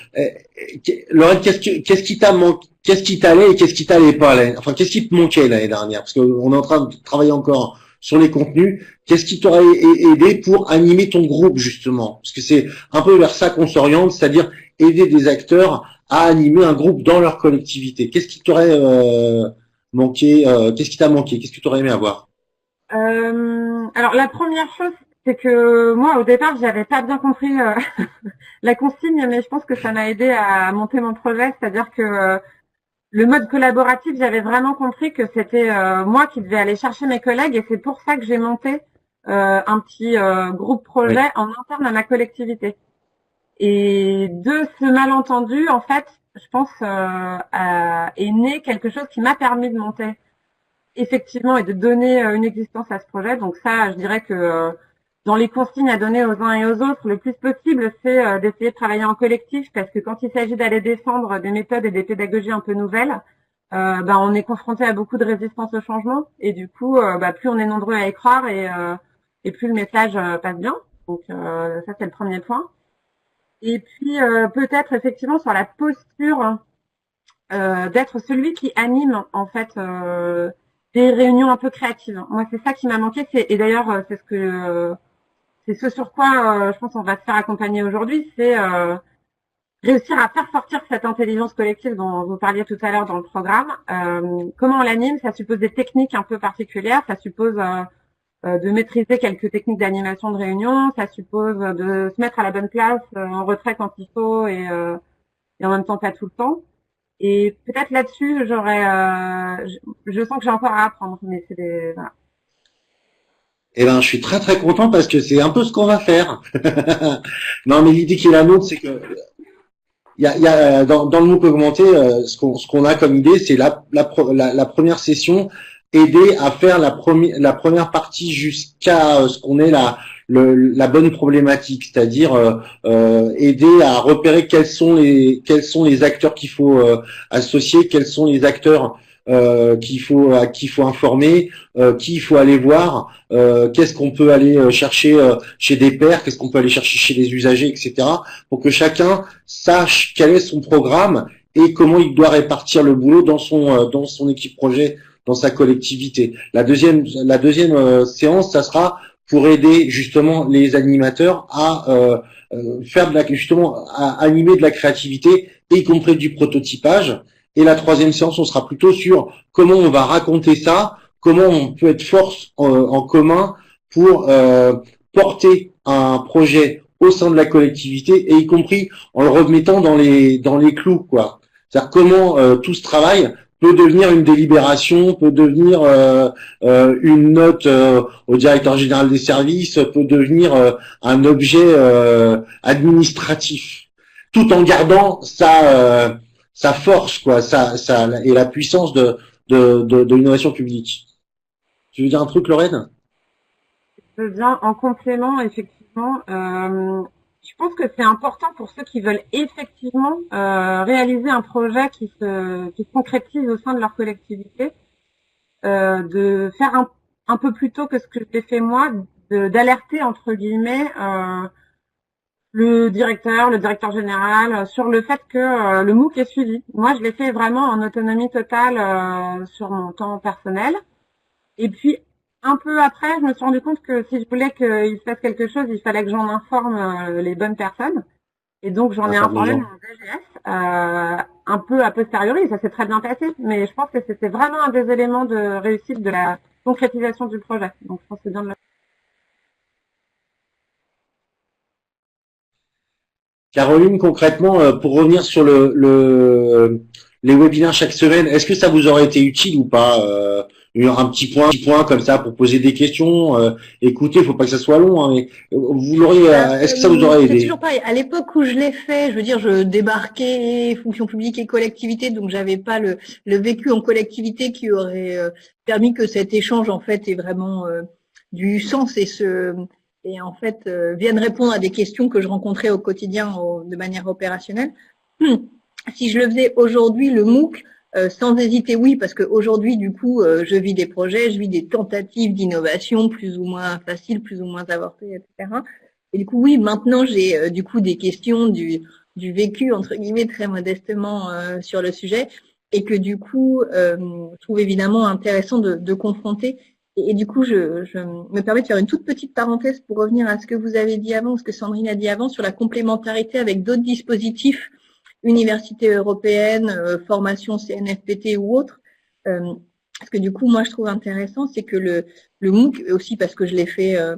Laurent, qu'est-ce qui t'allait et qu'est-ce qui t'allait pas enfin, qu'est-ce qui te manquait l'année dernière? Parce qu'on est en train de travailler encore sur les contenus. Qu'est-ce qui t'aurait aidé pour animer ton groupe, justement? Parce que c'est un peu vers ça qu'on s'oriente, c'est-à-dire aider des acteurs à animer un groupe dans leur collectivité. Qu'est-ce qui t'aurait manqué? Qu'est-ce qui t'a manqué? Qu'est-ce que t'aurais aimé avoir? Alors la première chose, c'est que moi au départ j'avais pas bien compris la consigne, mais je pense que ça m'a aidé à monter mon projet, c'est-à-dire que le mode collaboratif, j'avais vraiment compris que c'était moi qui devais aller chercher mes collègues, et c'est pour ça que j'ai monté un petit groupe projet en interne à ma collectivité. Et de ce malentendu, en fait, je pense est né quelque chose qui m'a permis de monter effectivement et de donner une existence à ce projet. Donc ça, je dirais que dans les consignes à donner aux uns et aux autres, le plus possible, c'est d'essayer de travailler en collectif, parce que quand il s'agit d'aller défendre des méthodes et des pédagogies un peu nouvelles, on est confronté à beaucoup de résistance au changement, et du coup, plus on est nombreux à y croire, et plus le message passe bien. Donc ça, c'est le premier point. Et puis peut-être effectivement sur la posture d'être celui qui anime en fait des réunions un peu créatives. Moi, c'est ça qui m'a manqué. Et d'ailleurs, c'est ce sur quoi je pense on va se faire accompagner aujourd'hui, c'est réussir à faire sortir cette intelligence collective dont vous parliez tout à l'heure dans le programme. Comment on l'anime? Ça suppose des techniques un peu particulières, ça suppose de maîtriser quelques techniques d'animation de réunion, ça suppose de se mettre à la bonne place, en retrait quand il faut, et en même temps pas tout le temps. Et peut-être là-dessus, je sens que j'ai encore à apprendre, mais voilà. Eh ben, je suis très très content parce que c'est un peu ce qu'on va faire. Non, mais l'idée qui est la nôtre, c'est que il y a dans le MOOC augmenté, ce qu'on a comme idée, c'est la première session, aider à faire la première partie jusqu'à ce qu'on ait la bonne problématique, c'est-à-dire aider à repérer quels sont les acteurs qu'il faut associer, quels sont les acteurs qu'il faut informer, qui il faut aller voir, qu'est-ce qu'on peut aller chercher chez des pairs, qu'est-ce qu'on peut aller chercher chez les usagers, etc. pour que chacun sache quel est son programme et comment il doit répartir le boulot dans son équipe projet, dans sa collectivité. La deuxième séance, ça sera pour aider justement les animateurs à faire à animer de la créativité, y compris du prototypage. Et la troisième séance, on sera plutôt sur comment on va raconter ça, comment on peut être force en commun pour porter un projet au sein de la collectivité, et y compris en le remettant dans les clous, quoi. C'est-à-dire comment tout ce travail peut devenir une délibération, peut devenir une note au directeur général des services, peut devenir un objet administratif, tout en gardant sa force, quoi, et la puissance de l'innovation publique. Tu veux dire un truc, Lorraine? Je veux bien, en complément, effectivement, je pense que c'est important pour ceux qui veulent effectivement réaliser un projet qui se concrétise au sein de leur collectivité, de faire un peu plus tôt que ce que j'ai fait moi, d'alerter entre guillemets le directeur général sur le fait que le MOOC est suivi. Moi, je l'ai fait vraiment en autonomie totale sur mon temps personnel. Et puis, un peu après, je me suis rendu compte que si je voulais qu'il se passe quelque chose, il fallait que j'en informe les bonnes personnes. Et donc j'en ai informé mon DGS un peu a posteriori, ça s'est très bien passé, mais je pense que c'était vraiment un des éléments de réussite de la concrétisation du projet. Donc je pense que c'est bien de le... Caroline, concrètement, pour revenir sur les webinaires chaque semaine, est-ce que ça vous aurait été utile ou pas un petit point comme ça pour poser des questions. Écoutez, faut pas que ça soit long, hein, mais vous l'auriez. Est-ce que ça vous aurait aidé? C'est toujours pareil. À l'époque où je l'ai fait, je veux dire, je débarquais fonction publique et collectivité, donc j'avais pas le vécu en collectivité qui aurait permis que cet échange en fait ait vraiment du sens et en fait vienne répondre à des questions que je rencontrais au quotidien de manière opérationnelle. Si je le faisais aujourd'hui, le MOOC, sans hésiter, oui, parce qu'aujourd'hui, du coup, je vis des projets, je vis des tentatives d'innovation plus ou moins faciles, plus ou moins avortées, etc. Et du coup, oui, maintenant, j'ai du coup des questions du vécu, entre guillemets, très modestement sur le sujet, et que du coup, je trouve évidemment intéressant de confronter. Et du coup, je me permets de faire une toute petite parenthèse pour revenir à ce que vous avez dit avant, ce que Sandrine a dit avant, sur la complémentarité avec d'autres dispositifs, université européenne, formation CNFPT ou autre. Ce que du coup, moi, je trouve intéressant, c'est que le MOOC, aussi parce que je l'ai fait à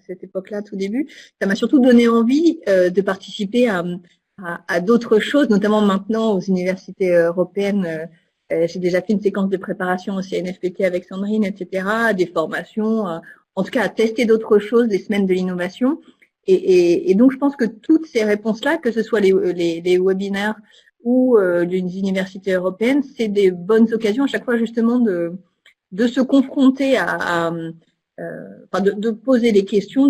cette époque-là, tout début, ça m'a surtout donné envie de participer à d'autres choses, notamment maintenant aux universités européennes. J'ai déjà fait une séquence de préparation au CNFPT avec Sandrine, etc., des formations, en tout cas à tester d'autres choses, des semaines de l'innovation. Et donc, je pense que toutes ces réponses-là, que ce soit les webinaires ou les universités européennes, c'est des bonnes occasions à chaque fois justement de se confronter de poser des questions,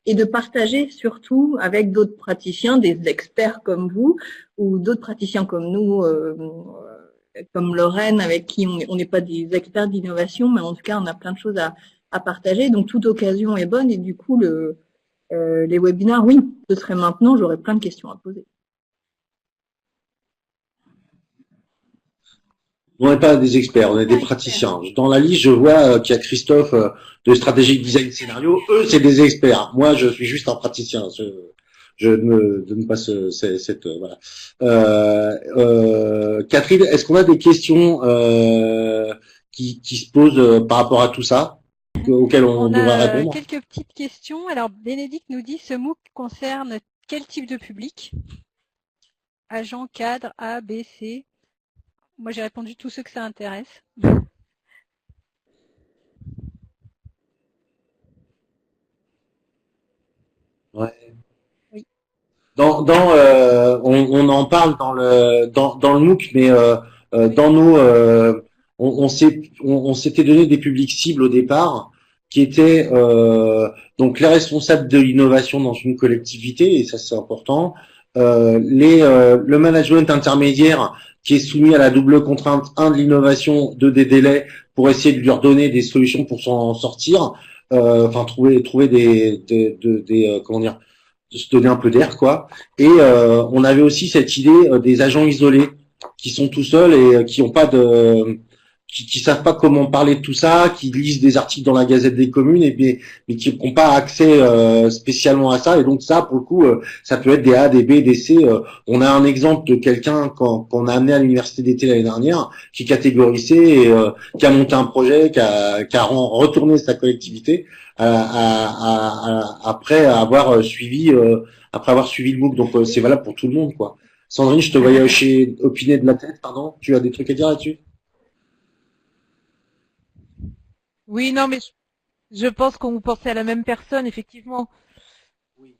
et de partager surtout avec d'autres praticiens, des experts comme vous ou d'autres praticiens comme nous, comme Lorraine, avec qui on n'est pas des experts d'innovation, mais en tout cas, on a plein de choses à partager. Donc, toute occasion est bonne et du coup, les webinaires, oui, ce serait maintenant, j'aurais plein de questions à poser. On n'est pas des experts, on est des praticiens. Dans la liste, je vois qu'il y a Christophe de Strategic Design Scénario. Eux, c'est des experts. Moi, je suis juste un praticien. Je ne me donne pas cette voilà. Catherine, est-ce qu'on a des questions qui se posent par rapport à tout ça, auxquelles on devrait répondre? Quelques petites questions. Alors, Bénédicte nous dit, ce MOOC concerne quel type de public? Agents, cadres, A, B, C. Moi, j'ai répondu tous ceux que ça intéresse. Ouais. Oui. On en parle dans le MOOC, mais dans nos on s'était donné des publics cibles au départ qui étaient donc les responsables de l'innovation dans une collectivité, et ça c'est important, le management intermédiaire qui est soumis à la double contrainte, de l'innovation, des délais, pour essayer de leur donner des solutions pour s'en sortir, enfin trouver des comment dire, de se donner un peu d'air, quoi. Et on avait aussi cette idée des agents isolés qui sont tout seuls et qui ont pas qui savent pas comment parler de tout ça, qui lisent des articles dans la Gazette des communes mais qui n'ont pas accès spécialement à ça. Et donc ça, pour le coup, ça peut être des A, des B, des C. On a un exemple de quelqu'un qu'on a amené à l'université d'été l'année dernière, qui catégorisait et qui a monté un projet, qui a retourné sa collectivité après avoir suivi le MOOC. Donc c'est valable pour tout le monde, quoi. Sandrine, je te voyais opiner de la tête, pardon. Tu as des trucs à dire là-dessus? Oui, non, mais je pense qu'on pensait à la même personne, effectivement. Oui.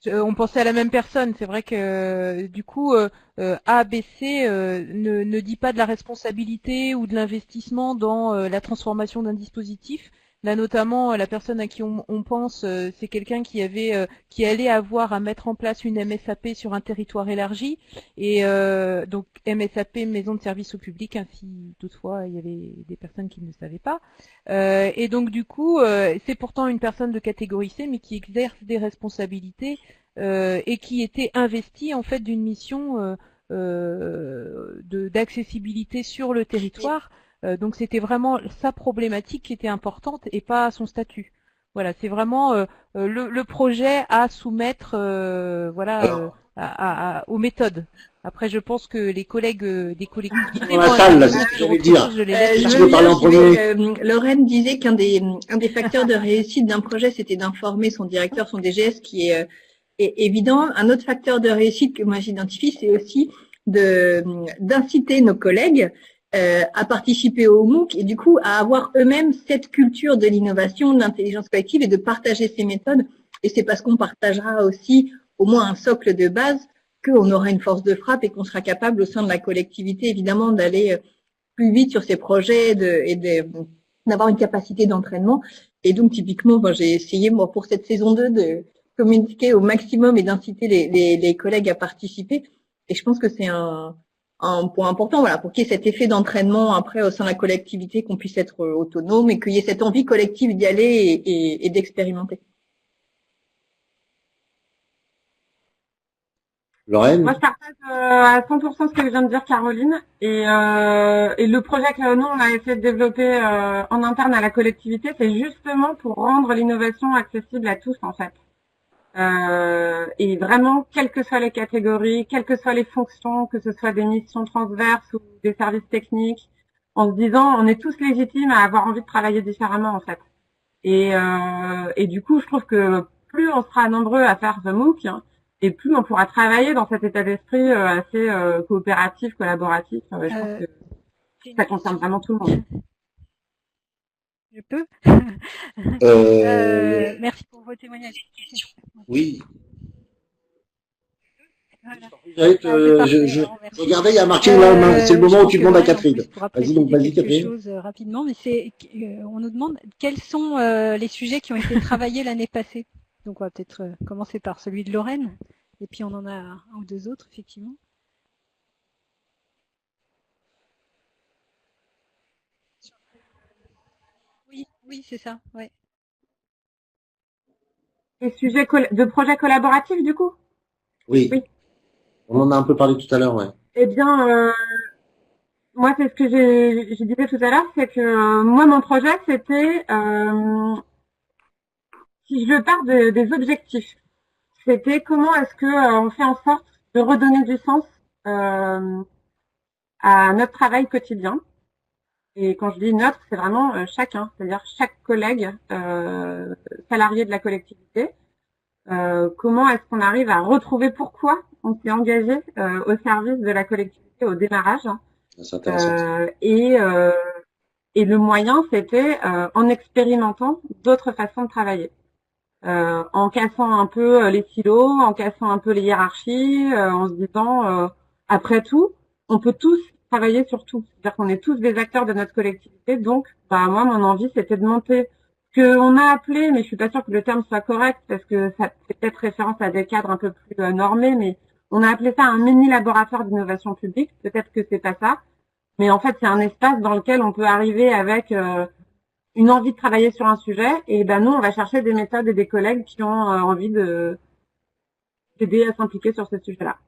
On pensait à la même personne. C'est vrai que du coup, A, B, C ne dit pas de la responsabilité ou de l'investissement dans la transformation d'un dispositif. Là, notamment, la personne à qui on pense, c'est quelqu'un qui allait avoir à mettre en place une MSAP sur un territoire élargi, et donc MSAP, maison de service au public, hein, si toutefois il y avait des personnes qui ne le savaient pas. Et donc du coup, c'est pourtant une personne de catégorie C, mais qui exerce des responsabilités et qui était investie en fait d'une mission d'accessibilité sur le territoire. Donc c'était vraiment sa problématique qui était importante et pas son statut. Voilà, c'est vraiment le projet à soumettre aux méthodes. Après, je pense que les collègues des collectivités Dans la salle, là, c'est ce que j'allais dire. je les laisse Je je veux veux parler bien, en premier. Lorraine disait un des facteurs de réussite d'un projet, c'était d'informer son directeur, son DGS, qui est évident. Un autre facteur de réussite que moi j'identifie, c'est aussi d'inciter nos collègues à participer au MOOC et du coup à avoir eux-mêmes cette culture de l'innovation, de l'intelligence collective et de partager ces méthodes. Et c'est parce qu'on partagera aussi au moins un socle de base qu'on aura une force de frappe et qu'on sera capable au sein de la collectivité évidemment d'aller plus vite sur ces projets d'avoir une capacité d'entraînement. Et donc typiquement, j'ai essayé moi pour cette saison 2 de communiquer au maximum et d'inciter les collègues à participer. Et je pense que c'est un point important, voilà, pour qu'il y ait cet effet d'entraînement après au sein de la collectivité, qu'on puisse être autonome et qu'il y ait cette envie collective d'y aller et d'expérimenter. Lorraine? Moi, je partage à 100% ce que vient de dire Caroline. Et le projet que nous, on a essayé de développer en interne à la collectivité, c'est justement pour rendre l'innovation accessible à tous, en fait. Et vraiment, quelles que soient les catégories, quelles que soient les fonctions, que ce soit des missions transverses ou des services techniques, en se disant, on est tous légitimes à avoir envie de travailler différemment, en fait. Et du coup, je trouve que plus on sera nombreux à faire The MOOC, et plus on pourra travailler dans cet état d'esprit assez coopératif, collaboratif. Je pense que ça concerne vraiment tout le monde. Je peux Merci pour vos témoignages. Oui. Voilà. Je regardais, il y a marqué là, c'est le moment où tu demandes à Catherine. Vas-y Catherine. Chose rapidement, mais on nous demande quels sont les sujets qui ont été travaillés l'année passée. Donc on va peut-être commencer par celui de Lorraine, et puis on en a un ou deux autres effectivement. Oui, c'est ça, ouais. Les sujets de projets collaboratifs, du coup? Oui. On en a un peu parlé tout à l'heure, ouais. Eh bien, moi, c'est ce que j'ai disais tout à l'heure, c'est que moi, mon projet, c'était, si je pars des objectifs, c'était comment est-ce que on fait en sorte de redonner du sens à notre travail quotidien. Et quand je dis notre, c'est vraiment chacun, c'est-à-dire chaque collègue salarié de la collectivité. Comment est-ce qu'on arrive à retrouver pourquoi on s'est engagé au service de la collectivité au démarrage. C'est intéressant. Et le moyen, c'était en expérimentant d'autres façons de travailler. En cassant un peu les silos, en cassant un peu les hiérarchies, en se disant, après tout, on peut tous travailler sur tout. C'est-à-dire qu'on est tous des acteurs de notre collectivité. Donc, moi, mon envie, c'était de monter ce qu'on a appelé, mais je suis pas sûre que le terme soit correct parce que ça fait peut-être référence à des cadres un peu plus normés, mais on a appelé ça un mini laboratoire d'innovation publique. Peut-être que c'est pas ça, mais en fait, c'est un espace dans lequel on peut arriver avec une envie de travailler sur un sujet, et nous, on va chercher des méthodes et des collègues qui ont envie d'aider à s'impliquer sur ce sujet-là.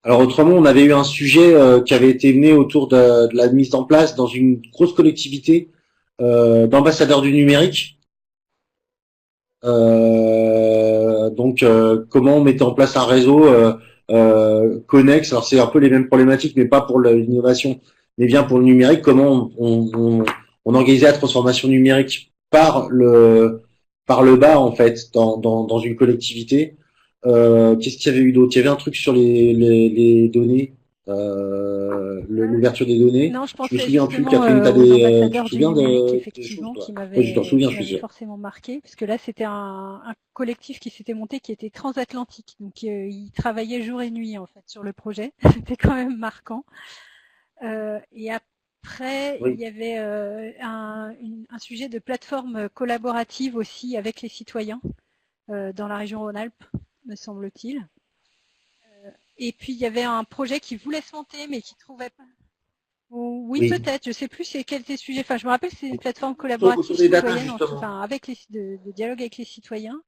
Alors autrement, on avait eu un sujet qui avait été mené autour de la mise en place dans une grosse collectivité d'ambassadeurs du numérique. Donc comment on mettait en place un réseau connexe. Alors c'est un peu les mêmes problématiques, mais pas pour l'innovation, mais bien pour le numérique. Comment on organisait la transformation numérique par le bas en fait dans une collectivité. Qu'est-ce qu'il y avait eu d'autre? Il y avait un truc sur les données, l'ouverture des données. Non, je me souviens plus. Catherine, t'as des, tu te souviens de effectivement, choses, qui je t'en souviens, je suis sûr. forcément marqué, parce que là, c'était un collectif qui s'était monté, qui était transatlantique, donc il travaillait jour et nuit en fait sur le projet. C'était quand même marquant. Et après, il y avait un sujet de plateforme collaborative aussi avec les citoyens dans la région Rhône-Alpes, me semble-t-il. Et puis il y avait un projet qui voulait se monter, mais qui trouvait pas. Oui, peut-être. Je sais plus c'est quel était le sujet. Enfin, je me rappelle que c'est une plateforme collaborative citoyenne, avec de dialogue avec les citoyens.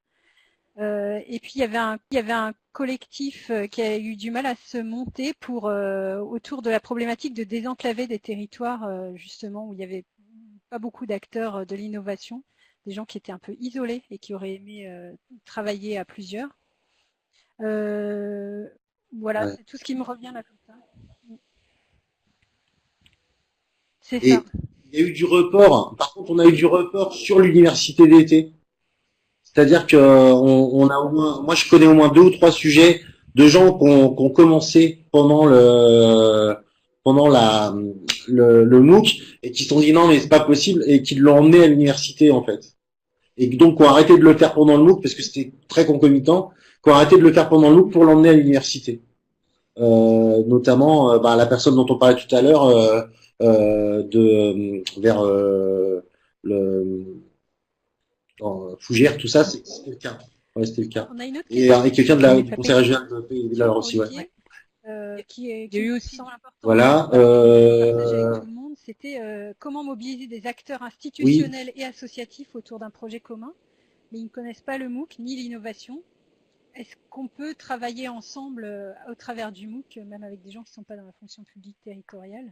Et puis il y avait un collectif qui a eu du mal à se monter pour autour de la problématique de désenclaver des territoires justement où il y avait pas beaucoup d'acteurs de l'innovation. des gens qui étaient un peu isolés et qui auraient aimé travailler à plusieurs. Voilà, Ouais. c'est tout ce qui me revient là comme ça. C'est Et ça. il y a eu du report. Par contre, on a eu du report sur l'université d'été. C'est-à-dire que on a au moins, moi je connais au moins 2 ou 3 sujets de gens qui ont commencé pendant le MOOC et qui se sont dit non mais c'est pas possible et qui l'ont emmené à l'université en fait. Et donc qui ont arrêté de le faire pendant le MOOC parce que c'était très concomitant, qui ont arrêté de le faire pendant le MOOC pour l'emmener à l'université. Notamment la personne dont on parlait tout à l'heure vers le Fougères, tout ça, c'était le cas. Ouais, c'était le cas. On a une autre Et question. quelqu'un qui du s'appelle conseil régional de Pays de la aussi, ouais. Olivier, qui Il y a eu aussi. semble important Voilà. de partager avec tout le monde. C'était comment mobiliser des acteurs institutionnels et associatifs autour d'un projet commun, mais ils ne connaissent pas le MOOC ni l'innovation. Est-ce qu'on peut travailler ensemble au travers du MOOC, même avec des gens qui ne sont pas dans la fonction publique territoriale?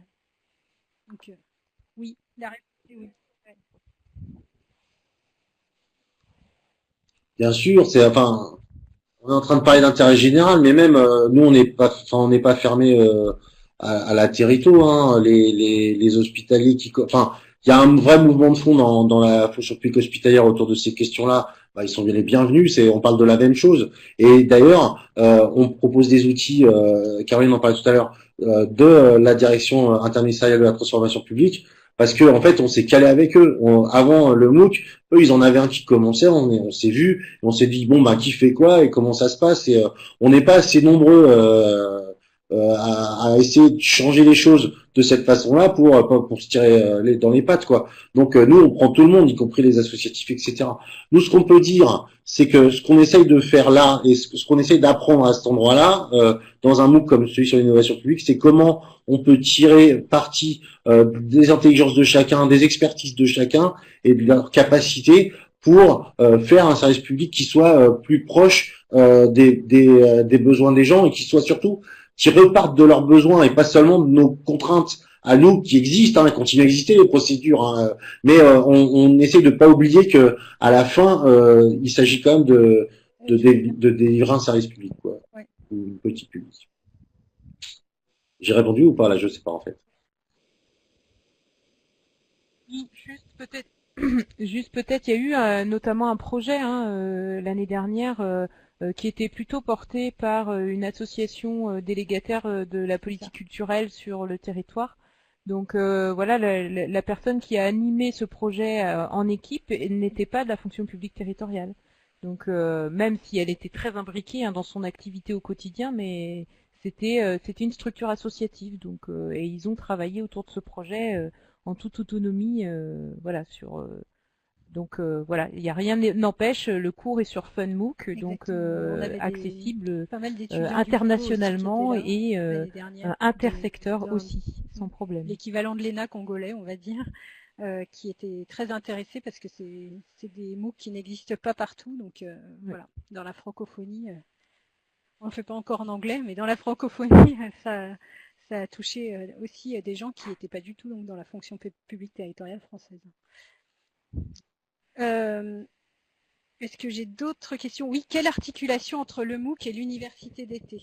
Donc, oui, la réponse est oui. Ouais. Bien sûr, on est en train de parler d'intérêt général, mais même nous on n'est pas fermé à la territo, hein. Les hospitaliers il y a un vrai mouvement de fond dans la fonction publique hospitalière autour de ces questions-là. Ils sont bien les bienvenus. On parle de la même chose. Et d'ailleurs, on propose des outils. Caroline en parlait tout à l'heure de la direction interministérielle de la transformation publique. Parce que en fait, on s'est calé avec eux. Avant le MOOC, eux, ils en avaient un qui commençait. On s'est vu, on s'est dit bon qui fait quoi et comment ça se passe. Et on n'est pas assez nombreux à essayer de changer les choses de cette façon-là pour se tirer dans les pattes, quoi. Donc nous, on prend tout le monde, y compris les associatifs, etc. Nous, ce qu'on peut dire, c'est que ce qu'on essaye de faire là et ce qu'on essaye d'apprendre à cet endroit-là, dans un MOOC comme celui sur l'innovation publique, c'est comment on peut tirer parti des intelligences de chacun, des expertises de chacun et de leur capacité pour faire un service public qui soit plus proche des besoins des gens et qui repartent de leurs besoins et pas seulement de nos contraintes à nous qui existent, et continuent à exister les procédures, mais on essaie de pas oublier que à la fin il s'agit quand même de délivrer un service public, quoi, ouais. Ou une politique publique. J'ai répondu ou pas là, je sais pas en fait. Juste peut-être, il y a eu notamment un projet l'année dernière qui était plutôt porté par une association délégataire de la politique culturelle sur le territoire. Donc voilà, la personne qui a animé ce projet en équipe n'était pas de la fonction publique territoriale. Donc même si elle était très imbriquée dans son activité au quotidien, mais c'était une structure associative. Donc et ils ont travaillé autour de ce projet en toute autonomie, voilà sur. Donc voilà, il y a rien n'empêche, le cours est sur FunMOOC, donc accessible internationalement et intersecteur aussi, sans problème. L'équivalent de l'ENA congolais, on va dire, qui était très intéressé parce que c'est des MOOC qui n'existent pas partout, donc voilà, dans la francophonie, on ne le fait pas encore en anglais, mais dans la francophonie, ça a touché aussi des gens qui n'étaient pas du tout donc, dans la fonction publique territoriale française. Est-ce que j'ai d'autres questions? Oui, quelle articulation entre le MOOC et l'université d'été?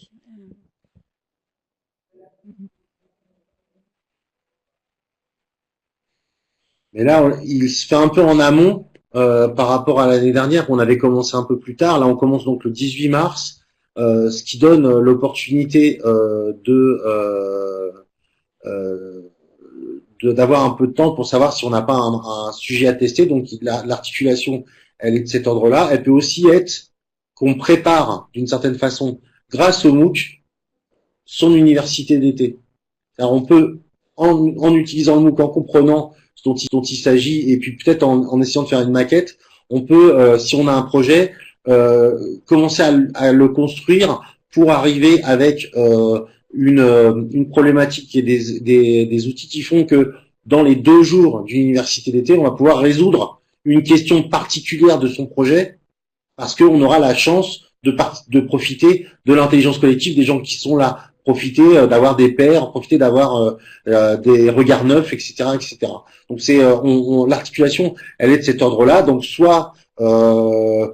Mais là, il se fait un peu en amont par rapport à l'année dernière, on avait commencé un peu plus tard. Là, on commence donc le 18 mars, ce qui donne l'opportunité d'avoir un peu de temps pour savoir si on n'a pas un sujet à tester. Donc l'articulation, elle est de cet ordre-là. Elle peut aussi être qu'on prépare d'une certaine façon, grâce au MOOC, son université d'été. Alors on peut, en utilisant le MOOC, en comprenant ce dont il s'agit, et puis peut-être en essayant de faire une maquette, on peut, si on a un projet, commencer à le construire pour arriver avec une problématique et des outils qui font que dans les 2 jours d'une université d'été, on va pouvoir résoudre une question particulière de son projet parce qu'on aura la chance de profiter de l'intelligence collective des gens qui sont là profiter d'avoir des pairs, profiter d'avoir des regards neufs, etc., etc. Donc c'est l'articulation, elle est de cet ordre-là. Donc soit en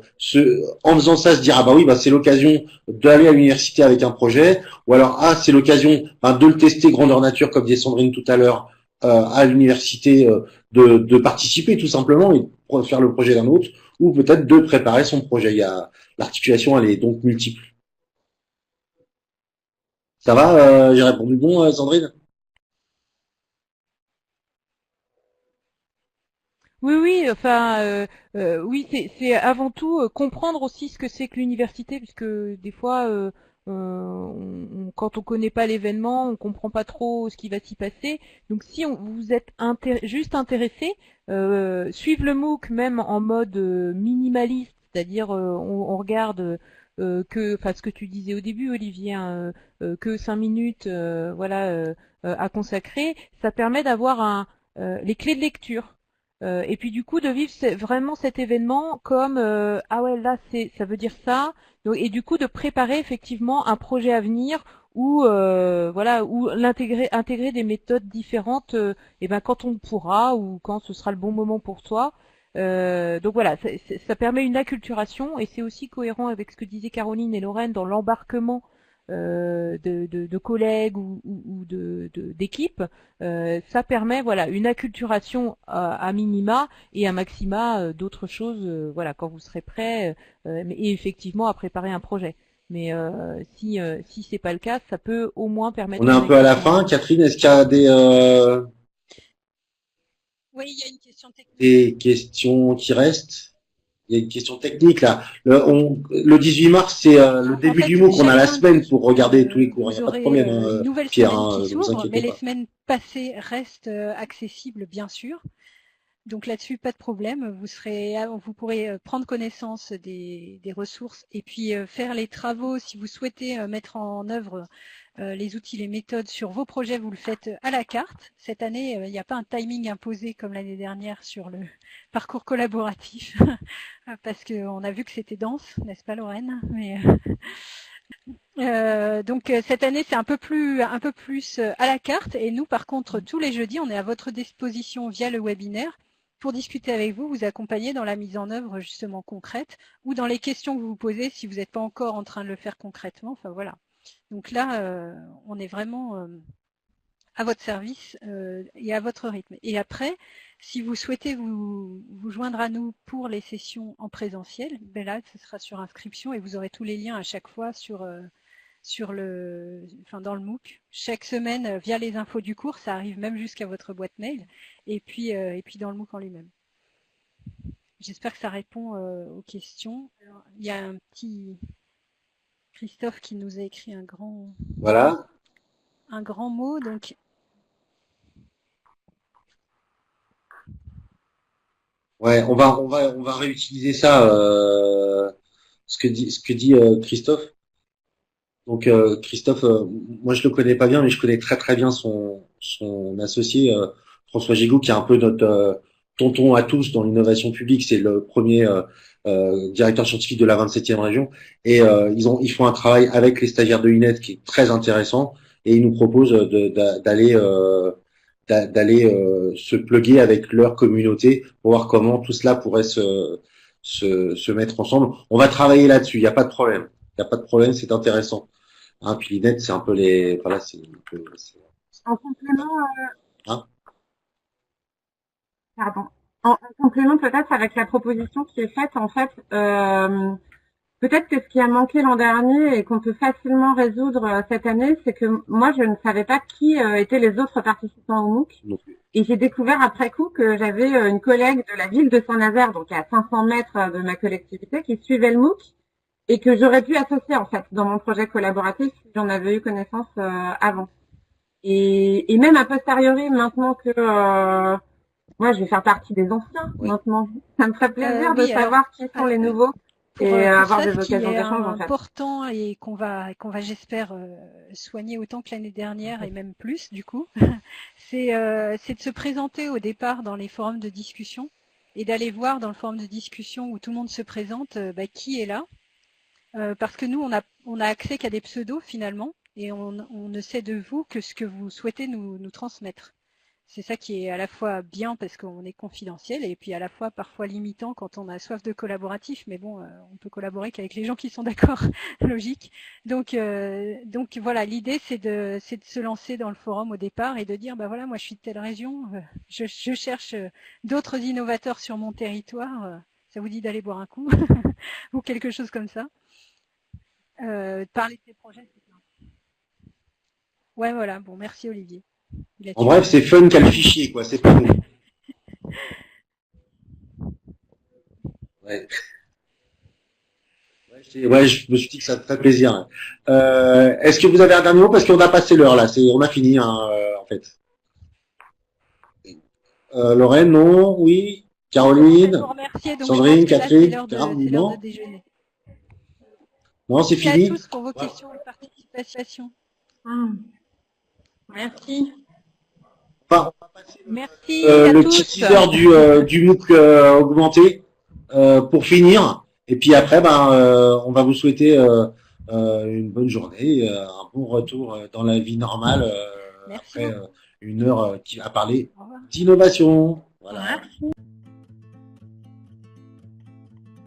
faisant ça, se dire ah bah oui, bah c'est l'occasion d'aller à l'université avec un projet, ou alors ah c'est l'occasion de le tester grandeur nature, comme disait Sandrine tout à l'heure, à l'université, de participer tout simplement et de faire le projet d'un autre, ou peut-être de préparer son projet. L'articulation, elle est donc multiple. Ça va, j'ai répondu bon, Sandrine? Oui, oui, enfin, oui, c'est avant tout comprendre aussi ce que c'est que l'université, puisque des fois, quand on connaît pas l'événement, on comprend pas trop ce qui va s'y passer. Donc, si vous êtes juste intéressé, suivre le MOOC même en mode minimaliste, c'est-à-dire on regarde enfin, ce que tu disais au début, Olivier, hein, que 5 minutes, voilà, à consacrer, ça permet d'avoir les clés de lecture. Et puis du coup de vivre vraiment cet événement comme ah ouais là ça veut dire ça. Donc, et du coup de préparer effectivement un projet à venir où voilà où intégrer des méthodes différentes et ben quand on pourra ou quand ce sera le bon moment pour toi. Donc voilà, ça permet une acculturation et c'est aussi cohérent avec ce que disaient Caroline et Lorraine dans l'embarquement de collègues ou d'équipes. Ça permet voilà une acculturation à minima et à maxima d'autres choses voilà quand vous serez prêt et effectivement à préparer un projet. Mais si c'est pas le cas, ça peut au moins permettre. On est un peu à la fin. Catherine, est-ce qu'il y a Oui, il y a une question technique. des questions qui restent? Il y a une question technique là. Le 18 mars, c'est le début du MOOC. On a la semaine pour regarder tous les cours. Il n'y a pas de problème, une nouvelle Pierre. semaine qui Vous s'ouvre, inquiétez mais les pas. semaines passées restent accessibles, bien sûr. Donc là-dessus, pas de problème. Vous pourrez prendre connaissance des ressources et puis faire les travaux. Si vous souhaitez mettre en œuvre les outils, les méthodes sur vos projets, vous le faites à la carte. Cette année, il n'y a pas un timing imposé comme l'année dernière sur le parcours collaboratif, parce qu'on a vu que c'était dense, n'est-ce pas Lorraine? Donc cette année c'est un peu plus à la carte et nous par contre tous les jeudis on est à votre disposition via le webinaire pour discuter avec vous, vous accompagner dans la mise en œuvre justement concrète ou dans les questions que vous vous posez si vous n'êtes pas encore en train de le faire concrètement. Enfin voilà. Donc là on est vraiment à votre service et à votre rythme. Et après, si vous souhaitez vous joindre à nous pour les sessions en présentiel, ben là, ce sera sur inscription et vous aurez tous les liens à chaque fois dans le MOOC. Chaque semaine, via les infos du cours, ça arrive même jusqu'à votre boîte mail et puis dans le MOOC en lui-même. J'espère que ça répond aux questions. Alors, il y a un petit Christophe qui nous a écrit un grand mot, donc Ouais, on va réutiliser ça, ce que dit Christophe. Donc Christophe, moi je le connais pas bien, mais je connais très très bien son associé François Gigoux, qui est un peu notre tonton à tous dans l'innovation publique. C'est le premier directeur scientifique de la 27e région, et ils font un travail avec les stagiaires de l'INED qui est très intéressant, et ils nous proposent d'aller se plugger avec leur communauté pour voir comment tout cela pourrait se mettre ensemble. On va travailler là-dessus, il n'y a pas de problème. Il n'y a pas de problème, c'est intéressant. Hein, puis l'INED, c'est un peu les... Voilà, En complément, Hein pardon. En complément peut-être avec la proposition qui est faite, en fait, peut-être que ce qui a manqué l'an dernier et qu'on peut facilement résoudre cette année, c'est que moi, je ne savais pas qui étaient les autres participants au MOOC. Non plus. Et j'ai découvert après coup que j'avais une collègue de la ville de Saint-Nazaire, donc à 500 mètres de ma collectivité, qui suivait le MOOC et que j'aurais pu associer en fait dans mon projet collaboratif si j'en avais eu connaissance avant. Et même a posteriori, maintenant que moi je vais faire partie des anciens maintenant, ça me ferait plaisir de savoir qui sont les nouveaux et avoir des occasions d'échange en fait. Important et qu'on va j'espère soigner autant que l'année dernière et même plus du coup, c'est de se présenter au départ dans les forums de discussion et d'aller voir dans le forum de discussion où tout le monde se présente qui est là. Parce que nous, on a accès qu'à des pseudos finalement, et on ne sait de vous que ce que vous souhaitez nous transmettre. C'est ça qui est à la fois bien parce qu'on est confidentiel et puis à la fois parfois limitant quand on a soif de collaboratif, mais bon, on peut collaborer qu'avec les gens qui sont d'accord, logique. Donc voilà, l'idée c'est de se lancer dans le forum au départ et de dire bah voilà, moi je suis de telle région, je cherche d'autres innovateurs sur mon territoire, ça vous dit d'aller boire un coup ou quelque chose comme ça. Parler de tes projets, c'est bien. Ouais, voilà, bon, merci Olivier. En bref, c'est fun qu'à le fichier, quoi. C'est pas nous. Ouais. Ouais, je me suis dit que ça me ferait plaisir. Est-ce que vous avez un dernier mot parce qu'on a passé l'heure là, on a fini en fait. Lorraine, non, oui. Caroline, Sandrine, Catherine, non. Non, c'est fini. Merci à tous pour vos questions et participation. Merci. Enfin, Merci à le tous. petit teaser du MOOC augmenté pour finir. Et puis après, on va vous souhaiter une bonne journée, un bon retour dans la vie normale après une heure qui a parlé d'innovation. Voilà.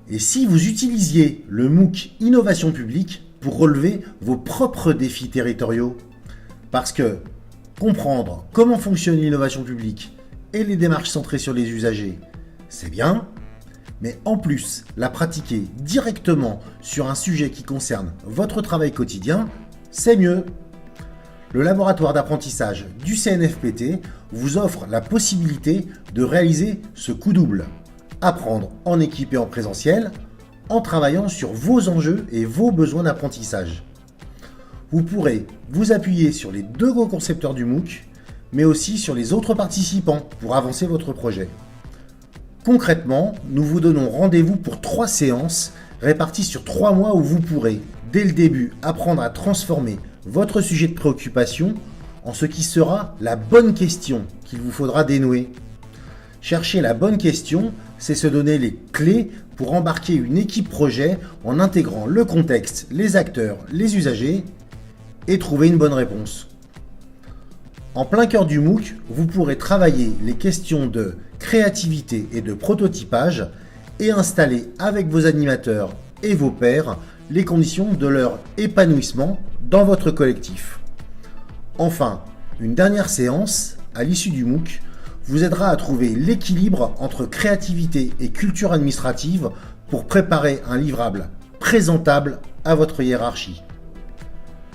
Et si vous utilisiez le MOOC Innovation publique pour relever vos propres défis territoriaux? Parce que comprendre comment fonctionne l'innovation publique et les démarches centrées sur les usagers, c'est bien, mais en plus, la pratiquer directement sur un sujet qui concerne votre travail quotidien, c'est mieux. Le laboratoire d'apprentissage du CNFPT vous offre la possibilité de réaliser ce coup double. Apprendre en équipe et en présentiel, en travaillant sur vos enjeux et vos besoins d'apprentissage. Vous pourrez vous appuyer sur les deux co-concepteurs du MOOC, mais aussi sur les autres participants pour avancer votre projet. Concrètement, nous vous donnons rendez-vous pour 3 séances réparties sur 3 mois où vous pourrez, dès le début, apprendre à transformer votre sujet de préoccupation en ce qui sera la bonne question qu'il vous faudra dénouer. Chercher la bonne question, c'est se donner les clés pour embarquer une équipe projet en intégrant le contexte, les acteurs, les usagers et trouver une bonne réponse. En plein cœur du MOOC, vous pourrez travailler les questions de créativité et de prototypage et installer avec vos animateurs et vos pairs les conditions de leur épanouissement dans votre collectif. Enfin, une dernière séance, à l'issue du MOOC, vous aidera à trouver l'équilibre entre créativité et culture administrative pour préparer un livrable présentable à votre hiérarchie.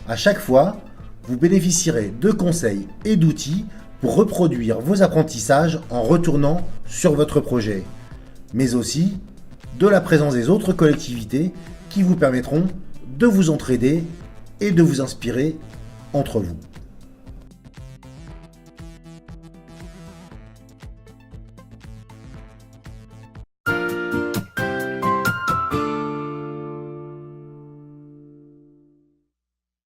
À chaque fois, vous bénéficierez de conseils et d'outils pour reproduire vos apprentissages en retournant sur votre projet, mais aussi de la présence des autres collectivités qui vous permettront de vous entraider et de vous inspirer entre vous.